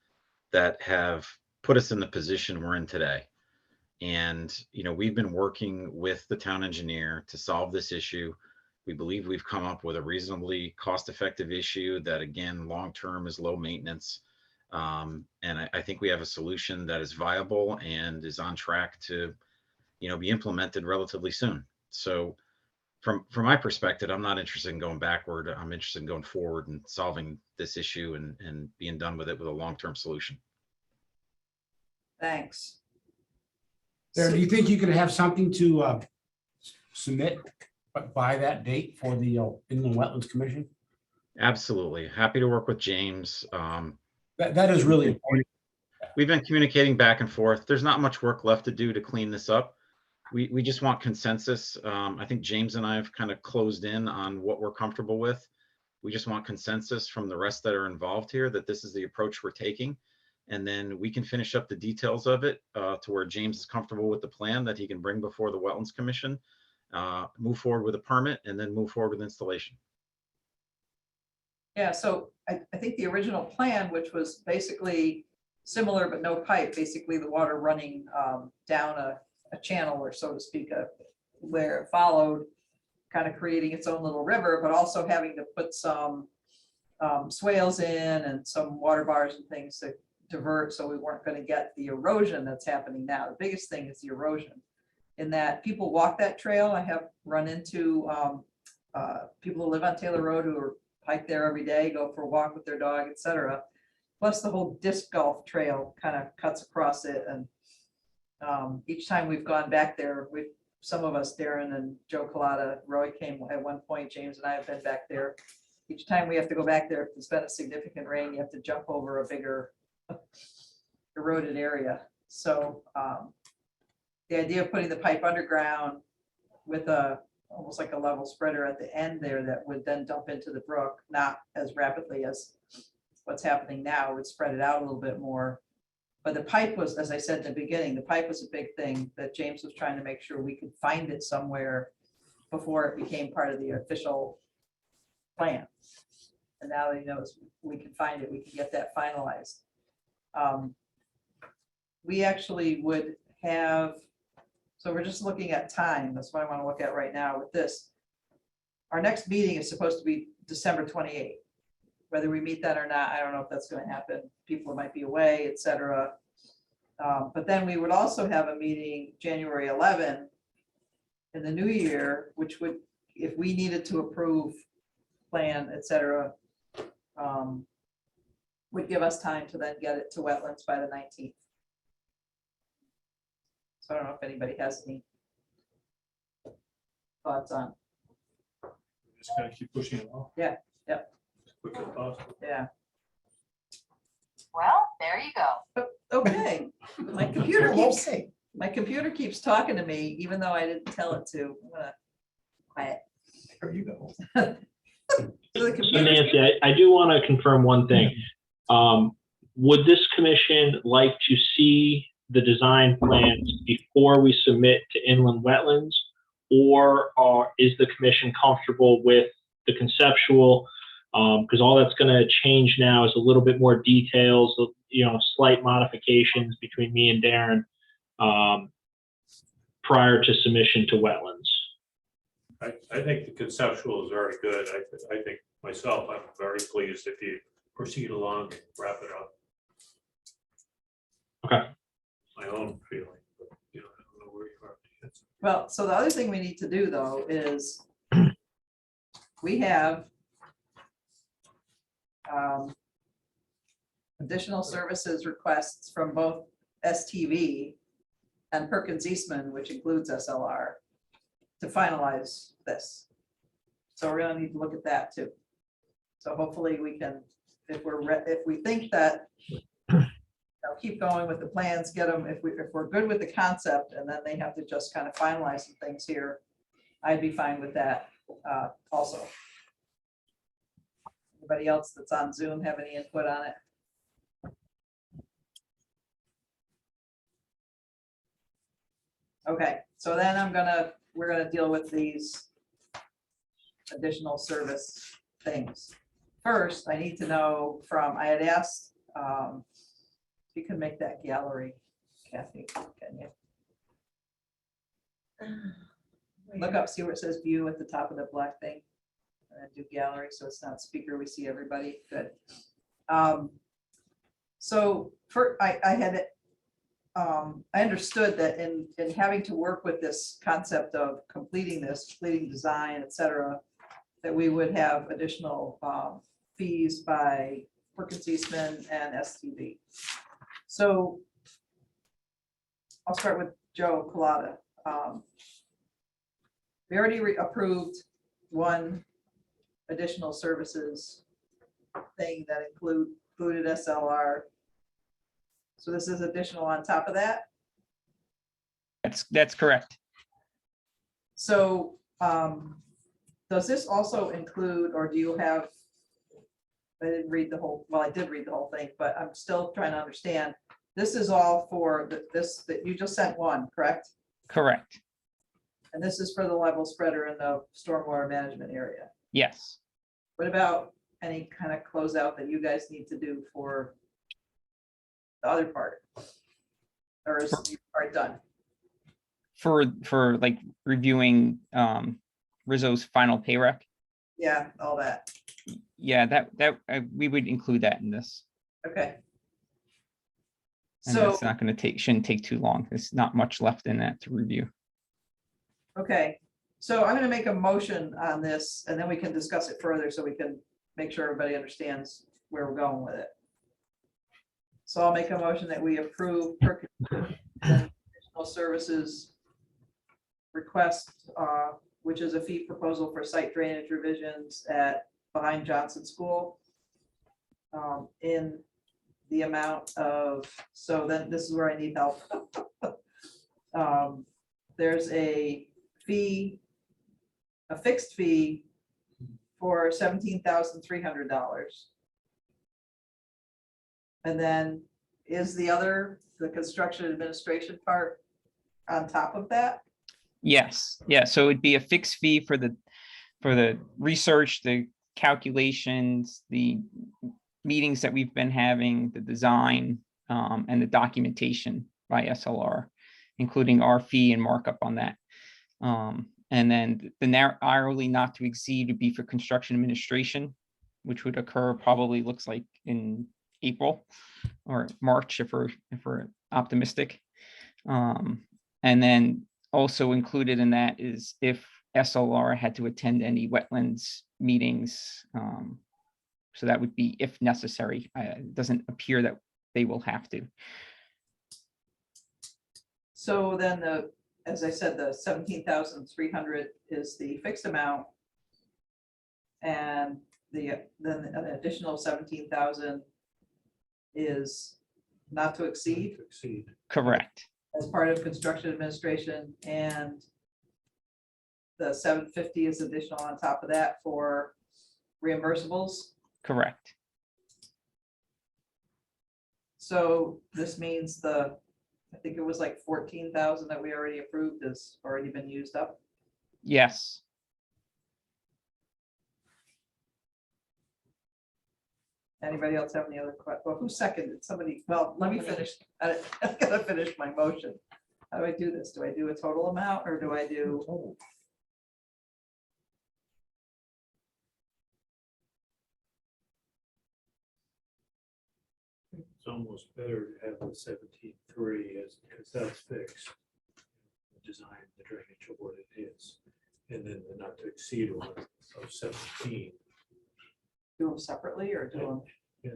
that have put us in the position we're in today. And, we've been working with the town engineer to solve this issue. We believe we've come up with a reasonably cost-effective issue that, again, long-term is low maintenance. And I think we have a solution that is viable and is on track to, be implemented relatively soon. So from my perspective, I'm not interested in going backward. I'm interested in going forward and solving this issue and being done with it with a long-term solution. Thanks. Darren, do you think you could have something to submit by that date for the Inland Wetlands Commission? Absolutely. Happy to work with James. That is really important. We've been communicating back and forth. There's not much work left to do to clean this up. We just want consensus. I think James and I have kind of closed in on what we're comfortable with. We just want consensus from the rest that are involved here that this is the approach we're taking. And then we can finish up the details of it to where James is comfortable with the plan that he can bring before the Wetlands Commission, move forward with a permit, and then move forward with installation. Yeah, so I think the original plan, which was basically similar but no pipe, basically the water running down a channel, or so to speak, where it followed, kind of creating its own little river, but also having to put some swales in and some water bars and things to divert, so we weren't going to get the erosion that's happening now. The biggest thing is the erosion, in that people walk that trail. I have run into people who live on Taylor Road who are hike there every day, go for a walk with their dog, etc. Plus the whole disc golf trail kind of cuts across it. And each time we've gone back there, some of us, Darren and Joe Collada, Roy came at one point, James and I have been back there. Each time we have to go back there, if it's been a significant rain, you have to jump over a bigger eroded area. So the idea of putting the pipe underground with almost like a level spreader at the end there that would then dump into the brook, not as rapidly as what's happening now, would spread it out a little bit more. But the pipe was, as I said in the beginning, the pipe was a big thing that James was trying to make sure we could find it somewhere before it became part of the official plan. And now that he knows we can find it, we can get that finalized. We actually would have, so we're just looking at time. That's what I want to look at right now with this. Our next meeting is supposed to be December 28th. Whether we meet that or not, I don't know if that's going to happen. People might be away, etc. But then we would also have a meeting January 11 in the new year, which would, if we needed to approve plan, etc., would give us time to then get it to wetlands by the 19th. So I don't know if anybody has any thoughts on. Just gotta keep pushing it off. Yeah, yeah. As quick as possible. Yeah. Well, there you go. Okay. My computer keeps talking to me, even though I didn't tell it to. I'm gonna quiet. There you go. So the So computer- Nancy, I do want to confirm one thing. Would this commission like to see the design plans before we submit to inland wetlands? Or is the commission comfortable with the conceptual? Because all that's going to change now is a little bit more details, slight modifications between me and Darren prior to submission to wetlands. I think the conceptual is very good. I think myself, I'm very pleased if you proceed along and wrap it up. Okay. My own feeling, but I don't know where you are. Well, so the other thing we need to do though is we have additional services requests from both STV and Perkins Eastman, which includes SLR, to finalize this. So we're gonna need to look at that too. So hopefully we can, if we think that keep going with the plans, get them, if we're good with the concept, and then they have to just kind of finalize some things here, I'd be fine with that also. Anybody else that's on Zoom have any input on it? Okay, so then we're gonna deal with these additional service things. First, I need to know I had asked, if you can make that gallery, Kathy, can you? Look up, see where it says view at the top of the black thing. And then do gallery, so it's not speaker, we see everybody, good. So I understood that in having to work with this concept of completing design, et cetera, that we would have additional fees by Perkins Eastman and STV. So I'll start with Joe Collada. We already approved one additional services thing that included SLR. So this is additional on top of that. That's correct. So does this also include, or do you have, I didn't read the whole, well, I did read the whole thing, but I'm still trying to understand. This is all for this, that you just sent one, correct? Correct. And this is for the level spreader in the stormwater management area. Yes. What about any kind of closeout that you guys need to do for the other part? Or is your part done? For like reviewing Rizzo's final pay rec. Yeah, all that. Yeah, that we would include that in this. Okay. And So, it's not going to shouldn't take too long. There's not much left in that to review. okay, so I'm gonna make a motion on this and then we can discuss it further so we can make sure everybody understands where we're going with it. So I'll make a motion that we approve Perkins additional services request, which is a fee proposal for site drainage revisions behind Johnson School. In the amount of, so then this is where I need help. There's a fee, a fixed fee for $17,300. And then is the construction administration part on top of that? Yes. Yeah. So it'd be a fixed fee for the research, the calculations, the meetings that we've been having, the design, and the documentation by SLR, including our fee and markup on that. And then the hourly not to exceed would be for construction administration, which would occur probably looks like in April or March if we're optimistic. And then also included in that is if SLR had to attend any wetlands meetings. So that would be if necessary. It doesn't appear that they will have to. So then as I said, the 17,300 is the fixed amount. And then an additional 17,000 is not to exceed To exceed. Correct. as part of construction administration, and the 750 is additional on top of that for reimbursables. Correct. So this means I think it was like 14,000 that we already approved has already been used up. Yes. Anybody else have any other questions? Well, who seconded? Somebody, well, let me finish. I gotta finish my motion. How do I do this? Do I do a total amount or do I do? It's almost better to have the 17.3 because that's fixed. The design, the drainage of what it is. And then the not to exceed one of 17. Do them separately or do them, Yeah,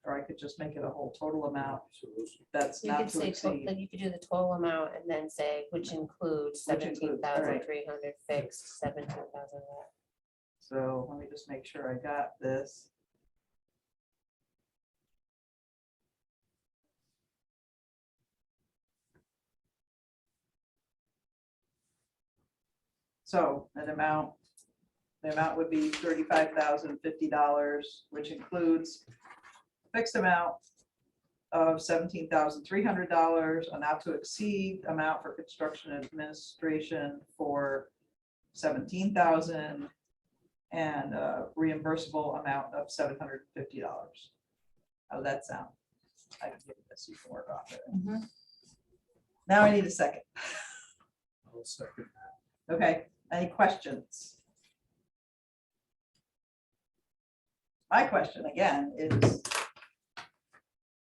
or I could just make it a whole total amount so those- that's You not could to say, exceed. like, you could do the total amount and then say, which includes Which includes, all right. 17,300 fixed, 17,000 that. So let me just make sure I got this. So the amount would be $35,050, which includes fixed amount of $17,300, a not to exceed amount for construction administration for $17,000, and a reimbursable amount of $750. How does that sound? I can give this, you can work off it. Now I need a second. I'll second. Okay, any questions? My question again is,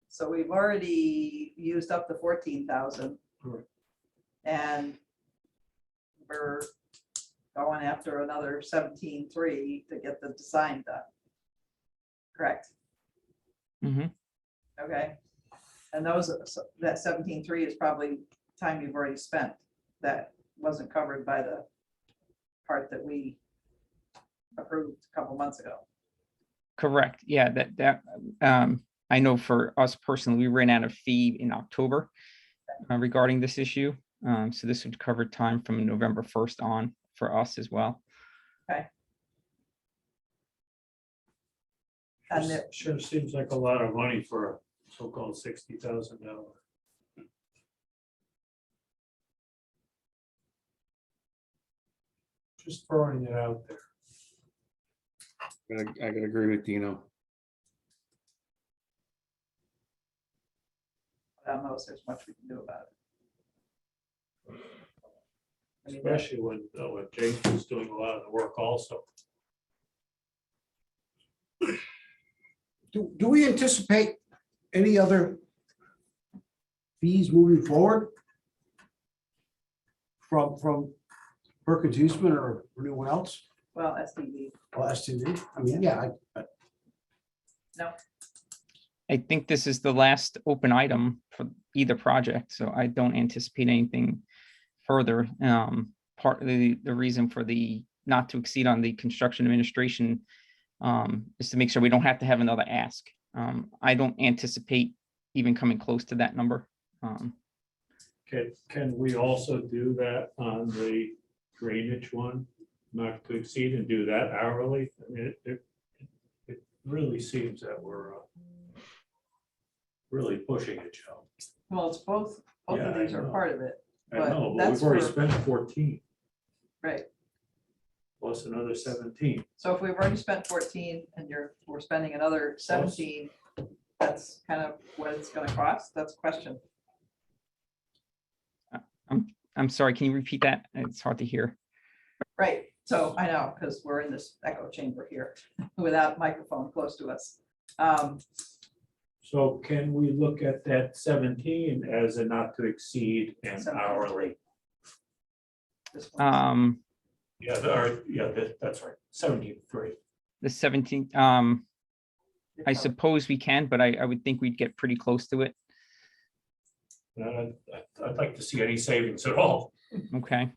so we've already used up the 14,000. Correct. And we're going after another 17,300 to get the design done. Correct? Mhm. Okay. And that 17,300 is probably time you've already spent that wasn't covered by the part that we approved a couple months ago. Correct. Yeah, I know for us personally, we ran out of fee in October regarding this issue. So this would cover time from November 1st on for us as well. Okay. And it- Sure seems like a lot of money for a so-called $60,000. Just throwing it out there. I could agree with Dino. I don't know if there's much we can do about it. I mean, Especially when Jason's doing a lot of the work also. Do we anticipate any other fees moving forward? From Perkins Eastman or anyone else? Well, STV. Or STV? I mean, yeah, No, I think this is the last open item for either project, so I don't anticipate anything further. Part of the reason for the not to exceed on the construction administration is to make sure we don't have to have another ask. I don't anticipate even coming close to that number. Can we also do that on the drainage one, not to exceed, and do that hourly? I mean, it really seems that we're really pushing it, Joe. well, it's both of Yeah, these I are know. part of it, I But know, but that's we've already for- spent 14 right? plus another 17. So if we've already spent 14 and we're spending another 17, that's kind of what it's gonna cost? That's a question. I'm sorry, can you repeat that? It's hard to hear. Right, so I know, because we're in this echo chamber here without microphone close to us. So can we look at that 17 as a not to exceed and 17. hourly? This one's- Yeah, that's right, 17.3. The 17th, I suppose we can, but I would think we'd get pretty close to it. I'd like to see any savings at all. Okay.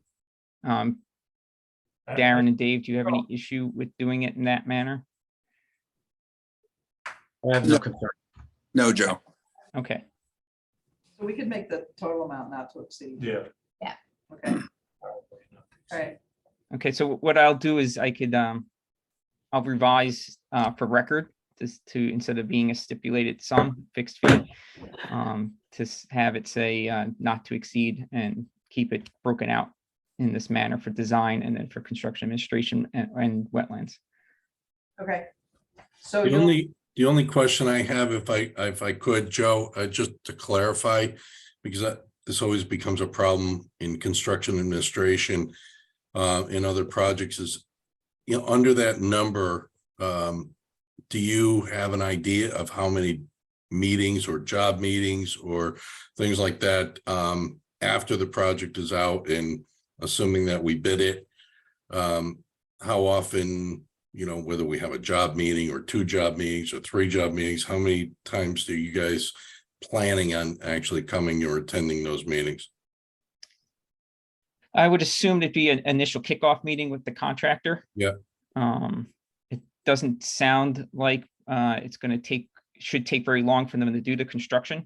Darren and Dave, do you have any issue with doing it in that manner? I have no concern. No, Joe. Okay, So we could make the total amount not to exceed. Yeah. Okay, all right, okay, so what I'll do is I could, I'll revise for record to instead of being a stipulated sum, fixed fee, have it say not to exceed and keep it broken out in this manner for design and then for construction administration and wetlands. okay. So The only question I have, if I could, Joe, just to clarify, because this always becomes a problem in construction administration, in other projects is, under that number, do you have an idea of how many meetings or job meetings or things like that, after the project is out and assuming that we bid it, how often, whether we have a job meeting or 2 job meetings or 3 job meetings, how many times do you guys planning on actually coming or attending those meetings? I would assume it'd be an initial kickoff meeting with the contractor. Yeah. It doesn't sound like it's going to should take very long for them to do the construction.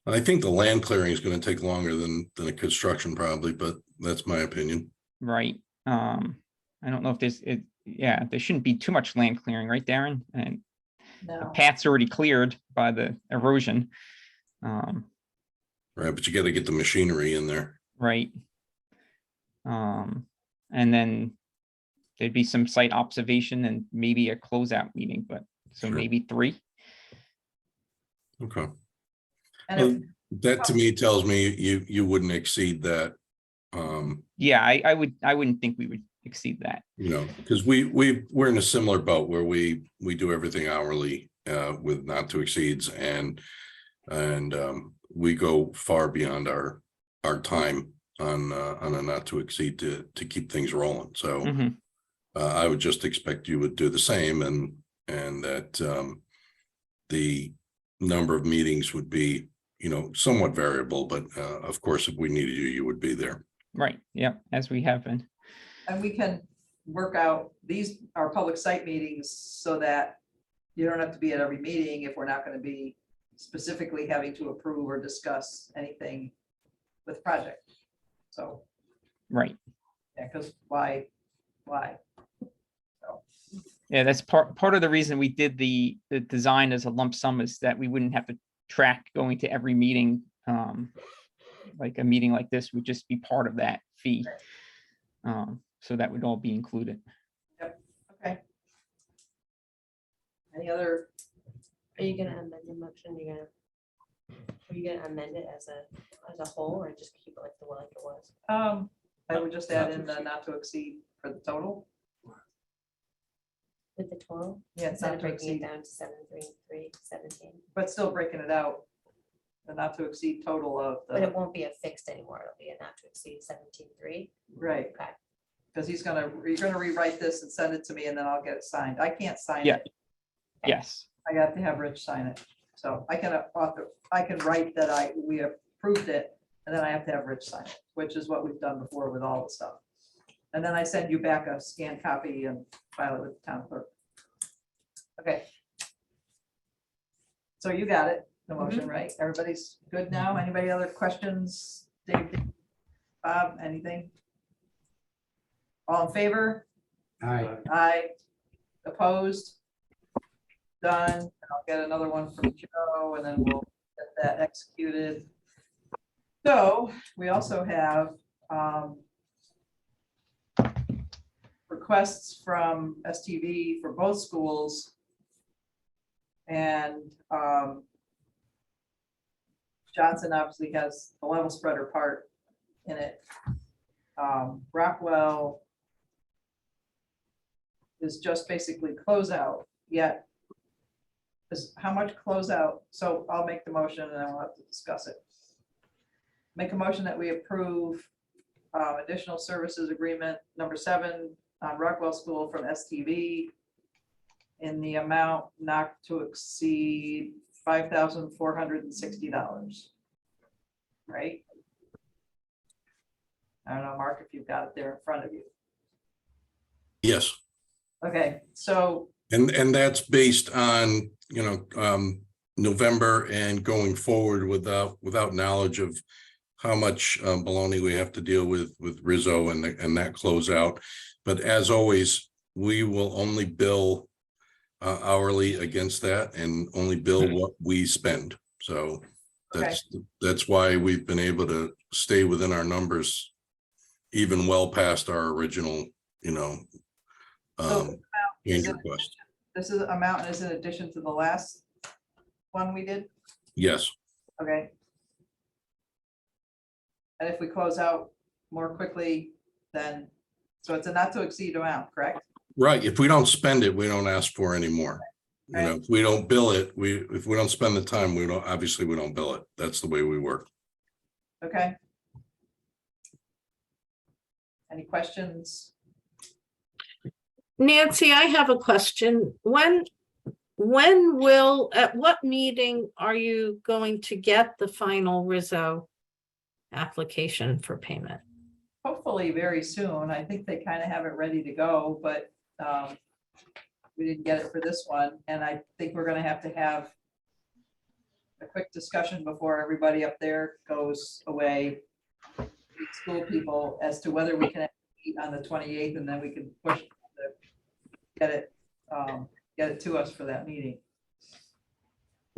I think the land clearing is going to take longer than a construction probably, but that's my opinion. Right. I don't know if there shouldn't be too much land clearing, right, Darren? And No, path's already cleared by the erosion. Right, but you gotta get the machinery in there. Right. And then there'd be some site observation and maybe a closeout meeting, but so Sure. maybe 3. Okay. and Well, if, that to me tells me you wouldn't exceed that. Yeah, I wouldn't think we would exceed that. You know, because we're in a similar boat where we do everything hourly with not to exceeds and we go far beyond our time on a not to exceed to keep things rolling. So Mhm. I would just expect you would do the same and that the number of meetings would be, you know, somewhat variable, but of course, if we needed you, you would be there. Right. Yeah, as we have been. and we can work out these, our public site meetings, so that you don't have to be at every meeting if we're not going to be specifically having to approve or discuss anything with the project. So, Right. yeah, because why? Yeah, that's part of the reason we did the design as a lump sum, is that we wouldn't have to track going to every meeting. Like a meeting like this would just be part of that fee. So that would all be included. Okay. Any other, Are you gonna amend the motion? Are you gonna amend it as a whole, or just keep it like it was? I would just add in the not to exceed for the total. With the total, Yeah, it's instead not of to breaking it exceed, down to 73317, but still breaking it out. The not to exceed total of but it the, won't be a fixed anymore. It'll be a not to exceed 17.3. right, Okay. because you're gonna rewrite this and send it to me and then I'll get it signed. I can't sign Yeah. it. Yes. I got to have Rich sign it. So I can write that we approved it, and then I have to have Rich sign it, which is what we've done before with all the stuff. And then I send you back a scanned copy and file it with the town clerk. Okay. So you got it, the motion, right? Everybody's good now? Anybody other questions? Dave, Bob, anything? All in favor? Aye. Aye. Opposed? Done. I'll get another one from Joe and then we'll get that executed. So we also have requests from STV for both schools. And Johnson obviously has the level spreader part in it. Rockwell is just basically closeout, yet is how much closeout? So I'll make the motion and then we'll have to discuss it. Make a motion that we approve additional services agreement number 7 on Rockwell School from STV in the amount not to exceed $5,460. Right? I don't know, Mark, if you've got it there in front of you. Yes. Okay, so And that's based on, you know, November and going forward without knowledge of how much baloney we have to deal with Rizzo and that closeout. But as always, we will only bill hourly against that and only bill what we spend. So that's why we've been able to stay within our numbers, even well past our original, you know, change request. this is amount is in addition to the last one we did? Yes. Okay. And if we close out more quickly, then, so it's a not to exceed amount, correct? Right. If we don't spend it, we don't ask for any more. You know, if we don't bill it, if we don't spend the time, we don't bill it. That's the way we work. Okay. Any questions? Nancy, I have a question. At what meeting are you going to get the final Rizzo application for payment? Hopefully very soon. I think they kind of have it ready to go, but we didn't get it for this one. And I think we're going to have a quick discussion before everybody up there goes away, school people, as to whether we can meet on the 28th and then we can push get it to us for that meeting.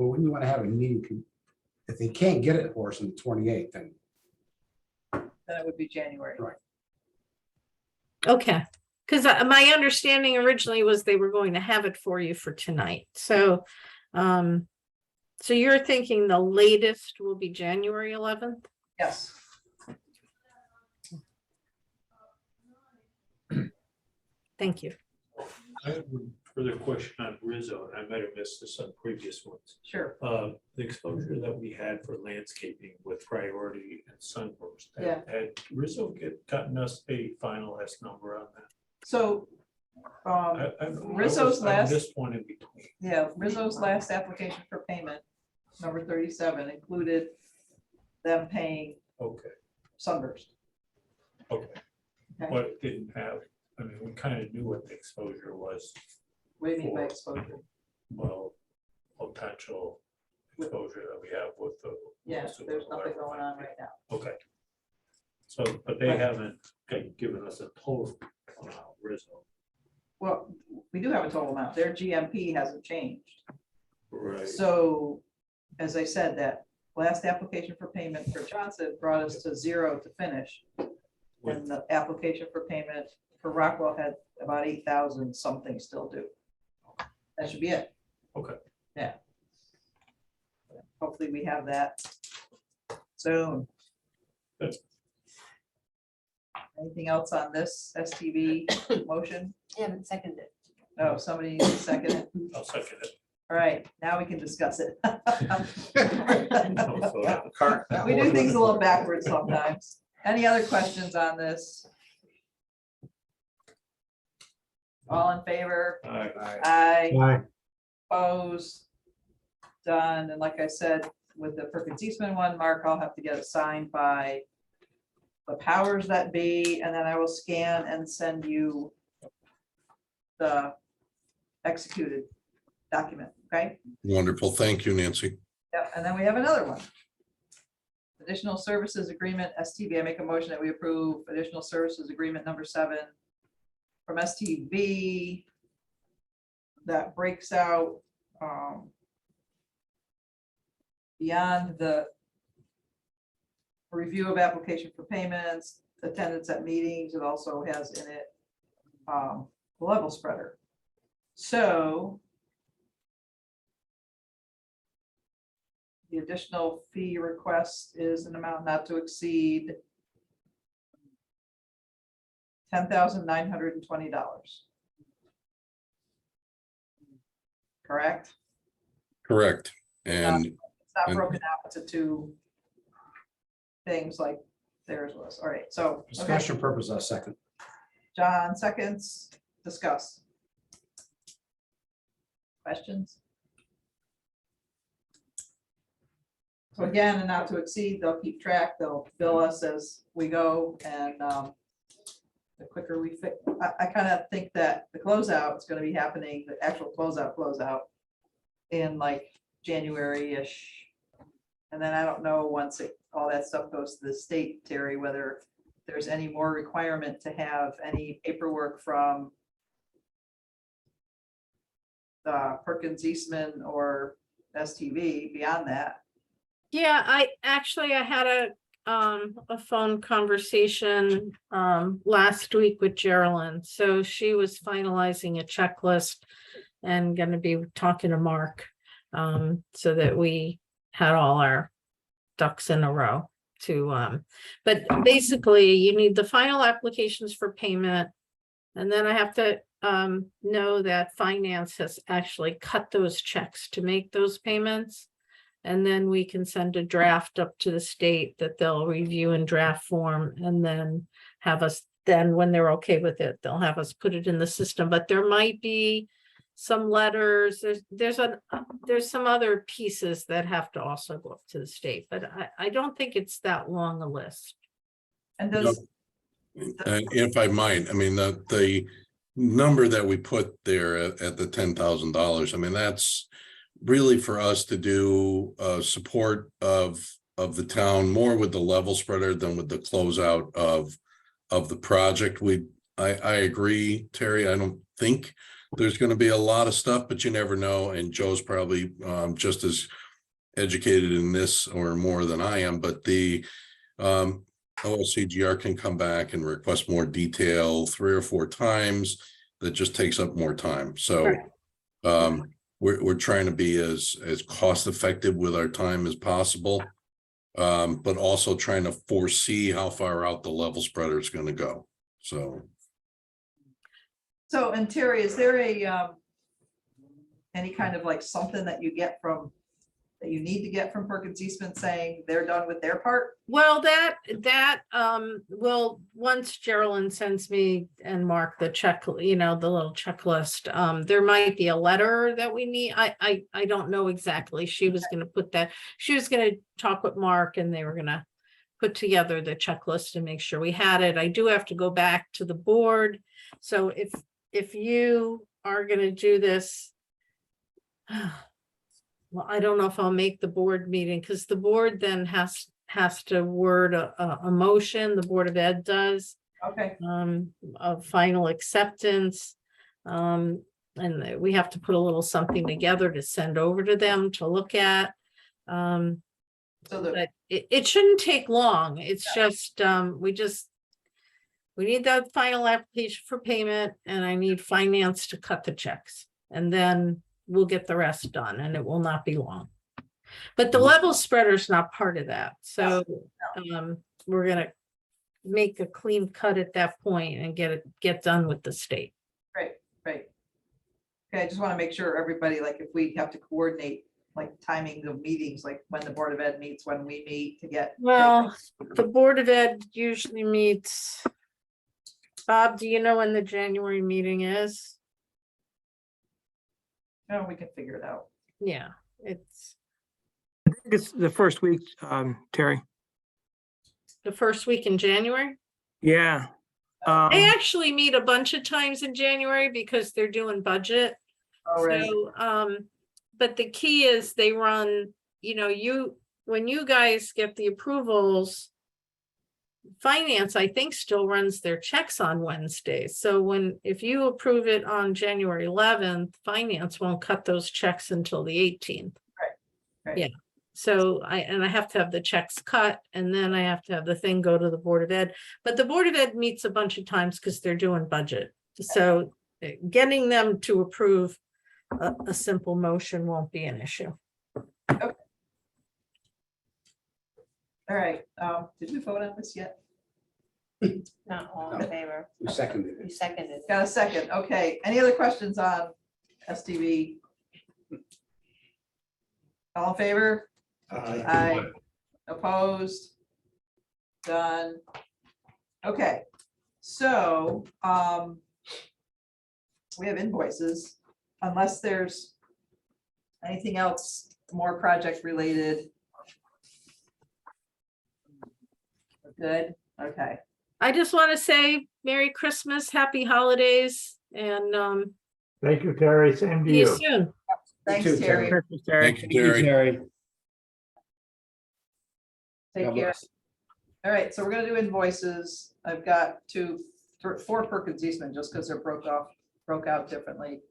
Well, when you want to have a meeting, if they can't get it for us on the 28th, then Then it would be January. Right. Okay, because my understanding originally was they were going to have it for you for tonight. So, so you're thinking the latest will be January 11th? Yes. Thank you. I have a further question on Rizzo, and I might have missed this on previous ones. Sure. The exposure that we had for landscaping with priority and sunburst. Yeah. Had Rizzo gotten us a finalized number on that? So, Rizzo's I'm last, this one in between. yeah, Rizzo's last application for payment, number 37, included them paying Okay, Sunburst. okay. Okay. But it didn't have, I mean, we kind of knew what the exposure was, What do you mean by exposure? well, potential exposure that we have with the. Yes, there's nothing going on right now. Okay. So, but they haven't given us a total Rizzo. Well, we do have a total amount. Their GMP hasn't changed. Right. So, as I said, that last application for payment for Johnson brought us to 0 to finish. And the application for payment for Rockwell had about 8,000 something still due. That should be it. Okay. Yeah. Hopefully we have that soon. Good. Anything else on this STV motion? I haven't seconded. Oh, somebody needs to second it. I'll second it. All right, now we can discuss it. Car- We do things a little backwards sometimes. Any other questions on this? All in favor? Aye. Aye. Aye. Opposed? Done. And like I said, with the Perkins Eastman one, Mark, I'll have to get it signed by the powers that be, and then I will scan and send you the executed document, okay? Wonderful. Thank you, Nancy. Yeah, and then we have another one. Additional services agreement, STV. I make a motion that we approve additional services agreement number 7 from STV that breaks out beyond the review of application for payments, attendance at meetings. It also has in it the level spreader. So the additional fee request is an amount not to exceed $10,920. Correct? Correct. And It's not and- broken out into 2 things like theirs was. All right, so. okay. discussion purpose, I'll second. John seconds, discuss. Questions? So again, and not to exceed, they'll keep track, they'll bill us as we go, and the quicker we fix, I kind of think that the closeout is gonna be happening, the actual closeout in like January-ish. And then I don't know, once all that stuff goes to the state, Terry, whether there's any more requirement to have any paperwork from the Perkins Eastman or STV beyond that. Yeah, I had a phone conversation last week with Geraldine. So she was finalizing a checklist and gonna be talking to Mark so that we had all our ducks in a row to but basically you need the final applications for payment. And then I have to know that finance has actually cut those checks to make those payments. And then we can send a draft up to the state that they'll review in draft form and then have us, then when they're okay with it, they'll have us put it in the system. But there might be some letters, there's some other pieces that have to also go up to the state, but I don't think it's that long a list. And does, if I might, I mean, the number that we put there at the $10,000, I mean, that's really for us to do support of the town more with the level spreader than with the closeout of the project. I agree, Terry. I don't think there's gonna be a lot of stuff, but you never know, and Joe's probably just as educated in this or more than I am, but the OLCGR can come back and request more detail 3 or 4 times. That just takes up more time. So we're trying to be as cost effective with our time as possible, but also trying to foresee how far out the level spreader is going to go. So So, and Terry, is there a any kind of like something that you get from, that you need to get from Perkins Eastman saying they're done with their part? Well, well, once Geraldine sends me and Mark the check, the little checklist, there might be a letter that we need. I don't know exactly. She was gonna put that, she was gonna talk with Mark and they were gonna put together the checklist and make sure we had it. I do have to go back to the board. So if you are gonna do this, well, I don't know if I'll make the board meeting, because the board then has to word a motion, the Board of Ed does, Okay, of final acceptance. And we have to put a little something together to send over to them to look at. so But it shouldn't take long. It's just, we need that final application for payment, and I need finance to cut the checks. And then we'll get the rest done, and it will not be long. But the level spreader is not part of that. So we're gonna make a clean cut at that point and get done with the state. right. Okay, I just want to make sure everybody, like if we have to coordinate like timing of meetings, like when the Board of Ed meets, when we meet to get. Well, the Board of Ed usually meets. Bob, do you know when the January meeting is? Oh, we can figure it out. Yeah, it's It's the first week, Terry. the first week in January. Yeah. They actually meet a bunch of times in January because they're doing budget. All right. So, but the key is they run, when you guys get the approvals, finance, I think, still runs their checks on Wednesdays. So if you approve it on January 11th, finance won't cut those checks until the 18th. Right. Yeah. So I have to have the checks cut, and then I have to have the thing go to the Board of Ed. But the Board of Ed meets a bunch of times because they're doing budget. So getting them to approve a simple motion won't be an issue. All right, did we vote on this yet? Not all in favor. You seconded You it. seconded. Got a second, okay. Any other questions on STV? All in favor? Aye. Opposed? Done. Okay, so, we have invoices, unless there's anything else more project related. Good, okay. I just want to say Merry Christmas, Happy Holidays, and Thank you, Terry. Same to see you you. soon. Thanks, too, Terry. Christmas, Terry. thank you, Terry. Terry. Take God care. bless. All right, so we're gonna do invoices. I've got 4 Perkins Eastman, just because they're broke out differently.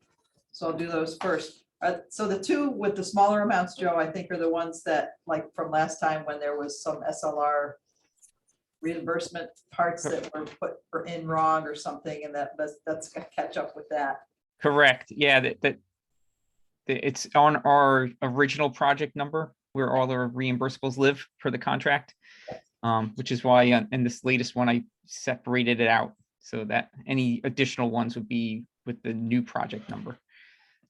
So I'll do those first. So the 2 with the smaller amounts, Joe, I think are the ones that, like from last time when there was some SLR reimbursement parts that were put in wrong or something, and that's gonna catch up with that. Correct. Yeah, it's on our original project number where all the reimbursables live for the contract. Which is why in this latest one, I separated it out so that any additional ones would be with the new project number.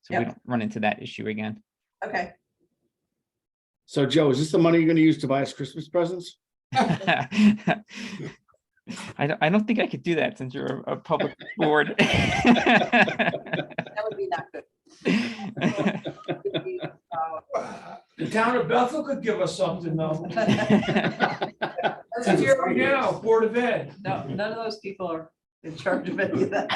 So we Yep. don't run into that issue again. Okay, So Joe, is this the money you're gonna use to buy us Christmas presents? I don't think I could do that since you're a public board. that would be not good. The town of Bethel could give us something though. That's Since what right now, Board of Ed. No, none of those people are in charge of any of that.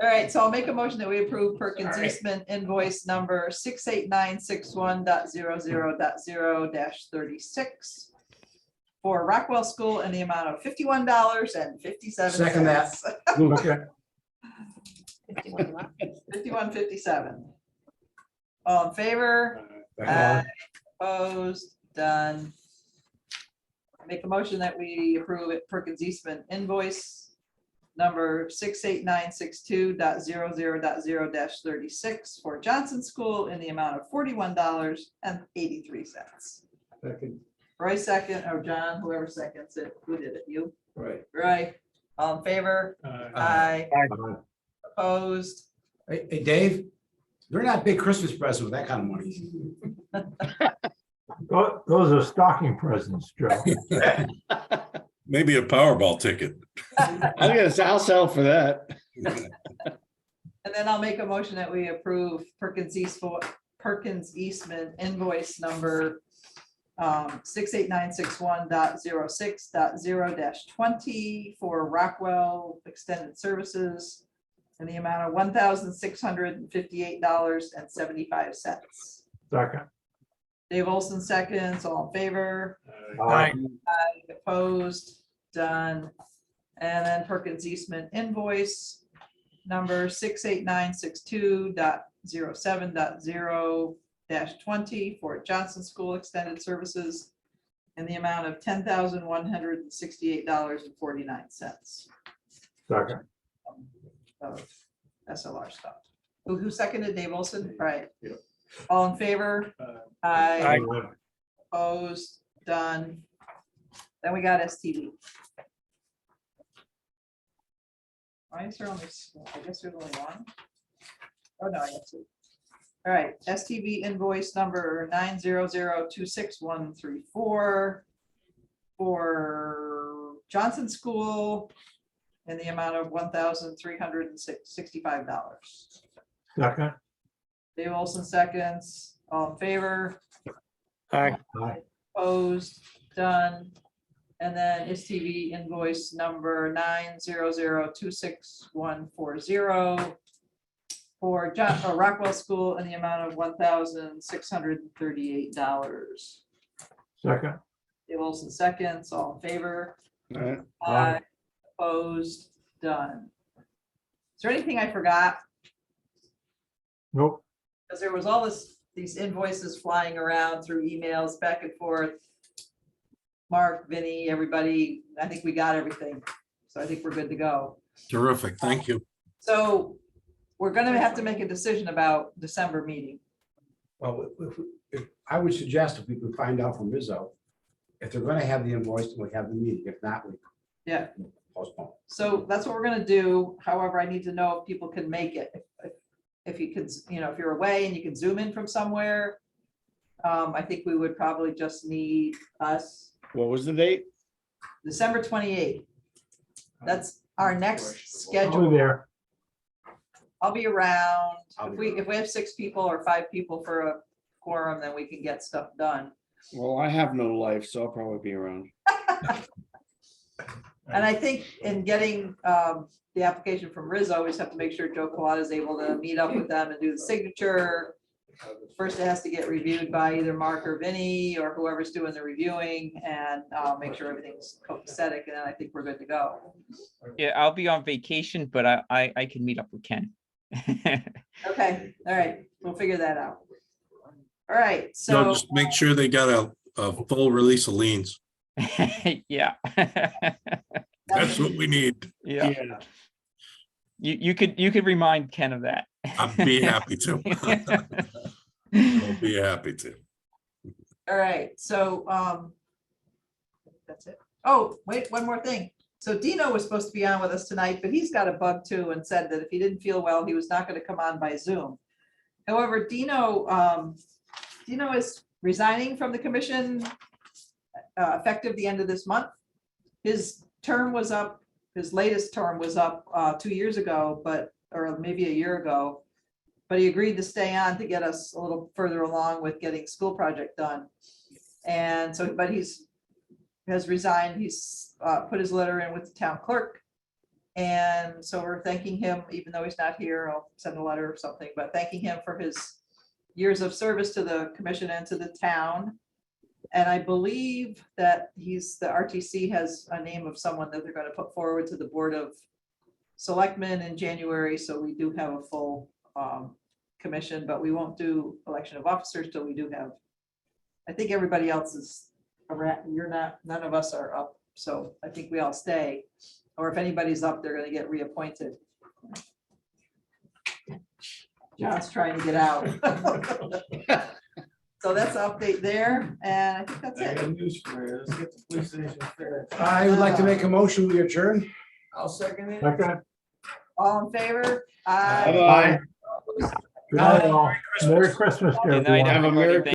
All right, so I'll make a motion that we approve Perkins Sorry. Eastman invoice number 68961.00-36 for Rockwell School in the amount of $51.57. Second that. Okay. 51 left. 5157. All in favor? Opposed, done. Make a motion that we approve it Perkins Eastman invoice number 68962.00.0-36 for Johnson School in the amount of $41.83. Second, Roy second, or John, whoever seconds it. Who did it? You? right. Roy, all in favor? Aye. Opposed? Hey, Dave, they're not big Christmas presents with that kind of money. Those are stocking presents, Joe. Maybe a Powerball ticket. I'll sell for that. And then I'll make a motion that we approve Perkins Eastman invoice number 68961.06.0-20 for Rockwell Extended Services in the amount of $1,658.75. Second. Dave Olson seconds, all in favor? Aye. Opposed, done. And then Perkins Eastman invoice number 68962.07.0-20 for Johnson School Extended Services in the amount of $10,168.49. Second. Of SLR stuff. Who seconded? Dave Olson? Right. All in favor? Aye. Opposed, done. Then we got STV. Why is there only, I guess there's only one. Oh, no, I got two. All right, STV invoice number 900261134 for Johnson School in the amount of $1,365. Second. Dave Olson seconds, all in favor? Aye. Opposed, done. And then STV invoice number 900261140 for Rockwell School in the amount of $1,638. Second. Dave Olson seconds, all in favor? Aye. Aye. Opposed, done. Is there anything I forgot? Nope. Because there was all these invoices flying around through emails back and forth. Mark, Vinny, everybody, I think we got everything. So I think we're good to go. Terrific, thank you. So we're gonna have to make a decision about December meeting. Well, if I would suggest if we could find out from Rizzo, if they're gonna have the invoice, we have the meeting. If not, we Yeah, postpone. so that's what we're gonna do. However, I need to know if people can make it. If you could, if you're away and you can zoom in from somewhere. I think we would probably just need us What was the date? December 28th. That's our next I'll be schedule. there. I'll be around. I'll If be we have 6 people or 5 people for a quorum, then we can get stuff done. Well, I have no life, so I'll probably be around. And I think in getting the application from Rizzo, we just have to make sure Joe Colada is able to meet up with them and do the signature. First, it has to get reviewed by either Mark or Vinny or whoever's doing the reviewing and make sure everything's copacetic, and then I think we're good to go. Yeah, I'll be on vacation, but I can meet up with Ken. Okay, all right, we'll figure that out. All right, So so just make sure they got a full release of liens. Yeah. That's what we need. Yeah. You could remind Ken of that. I'd be happy to. I'll be happy to. all right, so that's it. Oh, wait, one more thing. So Dino was supposed to be on with us tonight, but he's got a bug too and said that if he didn't feel well, he was not going to come on by Zoom. However, Dino is resigning from the commission effective the end of this month. His term was up, his latest term was up 2 years ago, or maybe a year ago. But he agreed to stay on to get us a little further along with getting school project done. And so, but has resigned. He's put his letter in with the town clerk. And so we're thanking him, even though he's not here. I'll send a letter or something, but thanking him for his years of service to the commission and to the town. And I believe that the RTC has a name of someone that they're going to put forward to the Board of selectmen in January, so we do have a full commission, but we won't do election of officers till we do have, I think everybody else is around, you're not, none of us are up, so I think we all stay. Or if anybody's up, they're gonna get reappointed. John's trying to get out. So that's an update there, and I think that's I got it. news for you. Let's get the police station fair. I would like to make a motion, we adjourn. I'll second it. Okay. All in favor? Bye. Good night, all. Merry Christmas to Good night, everyone. everybody.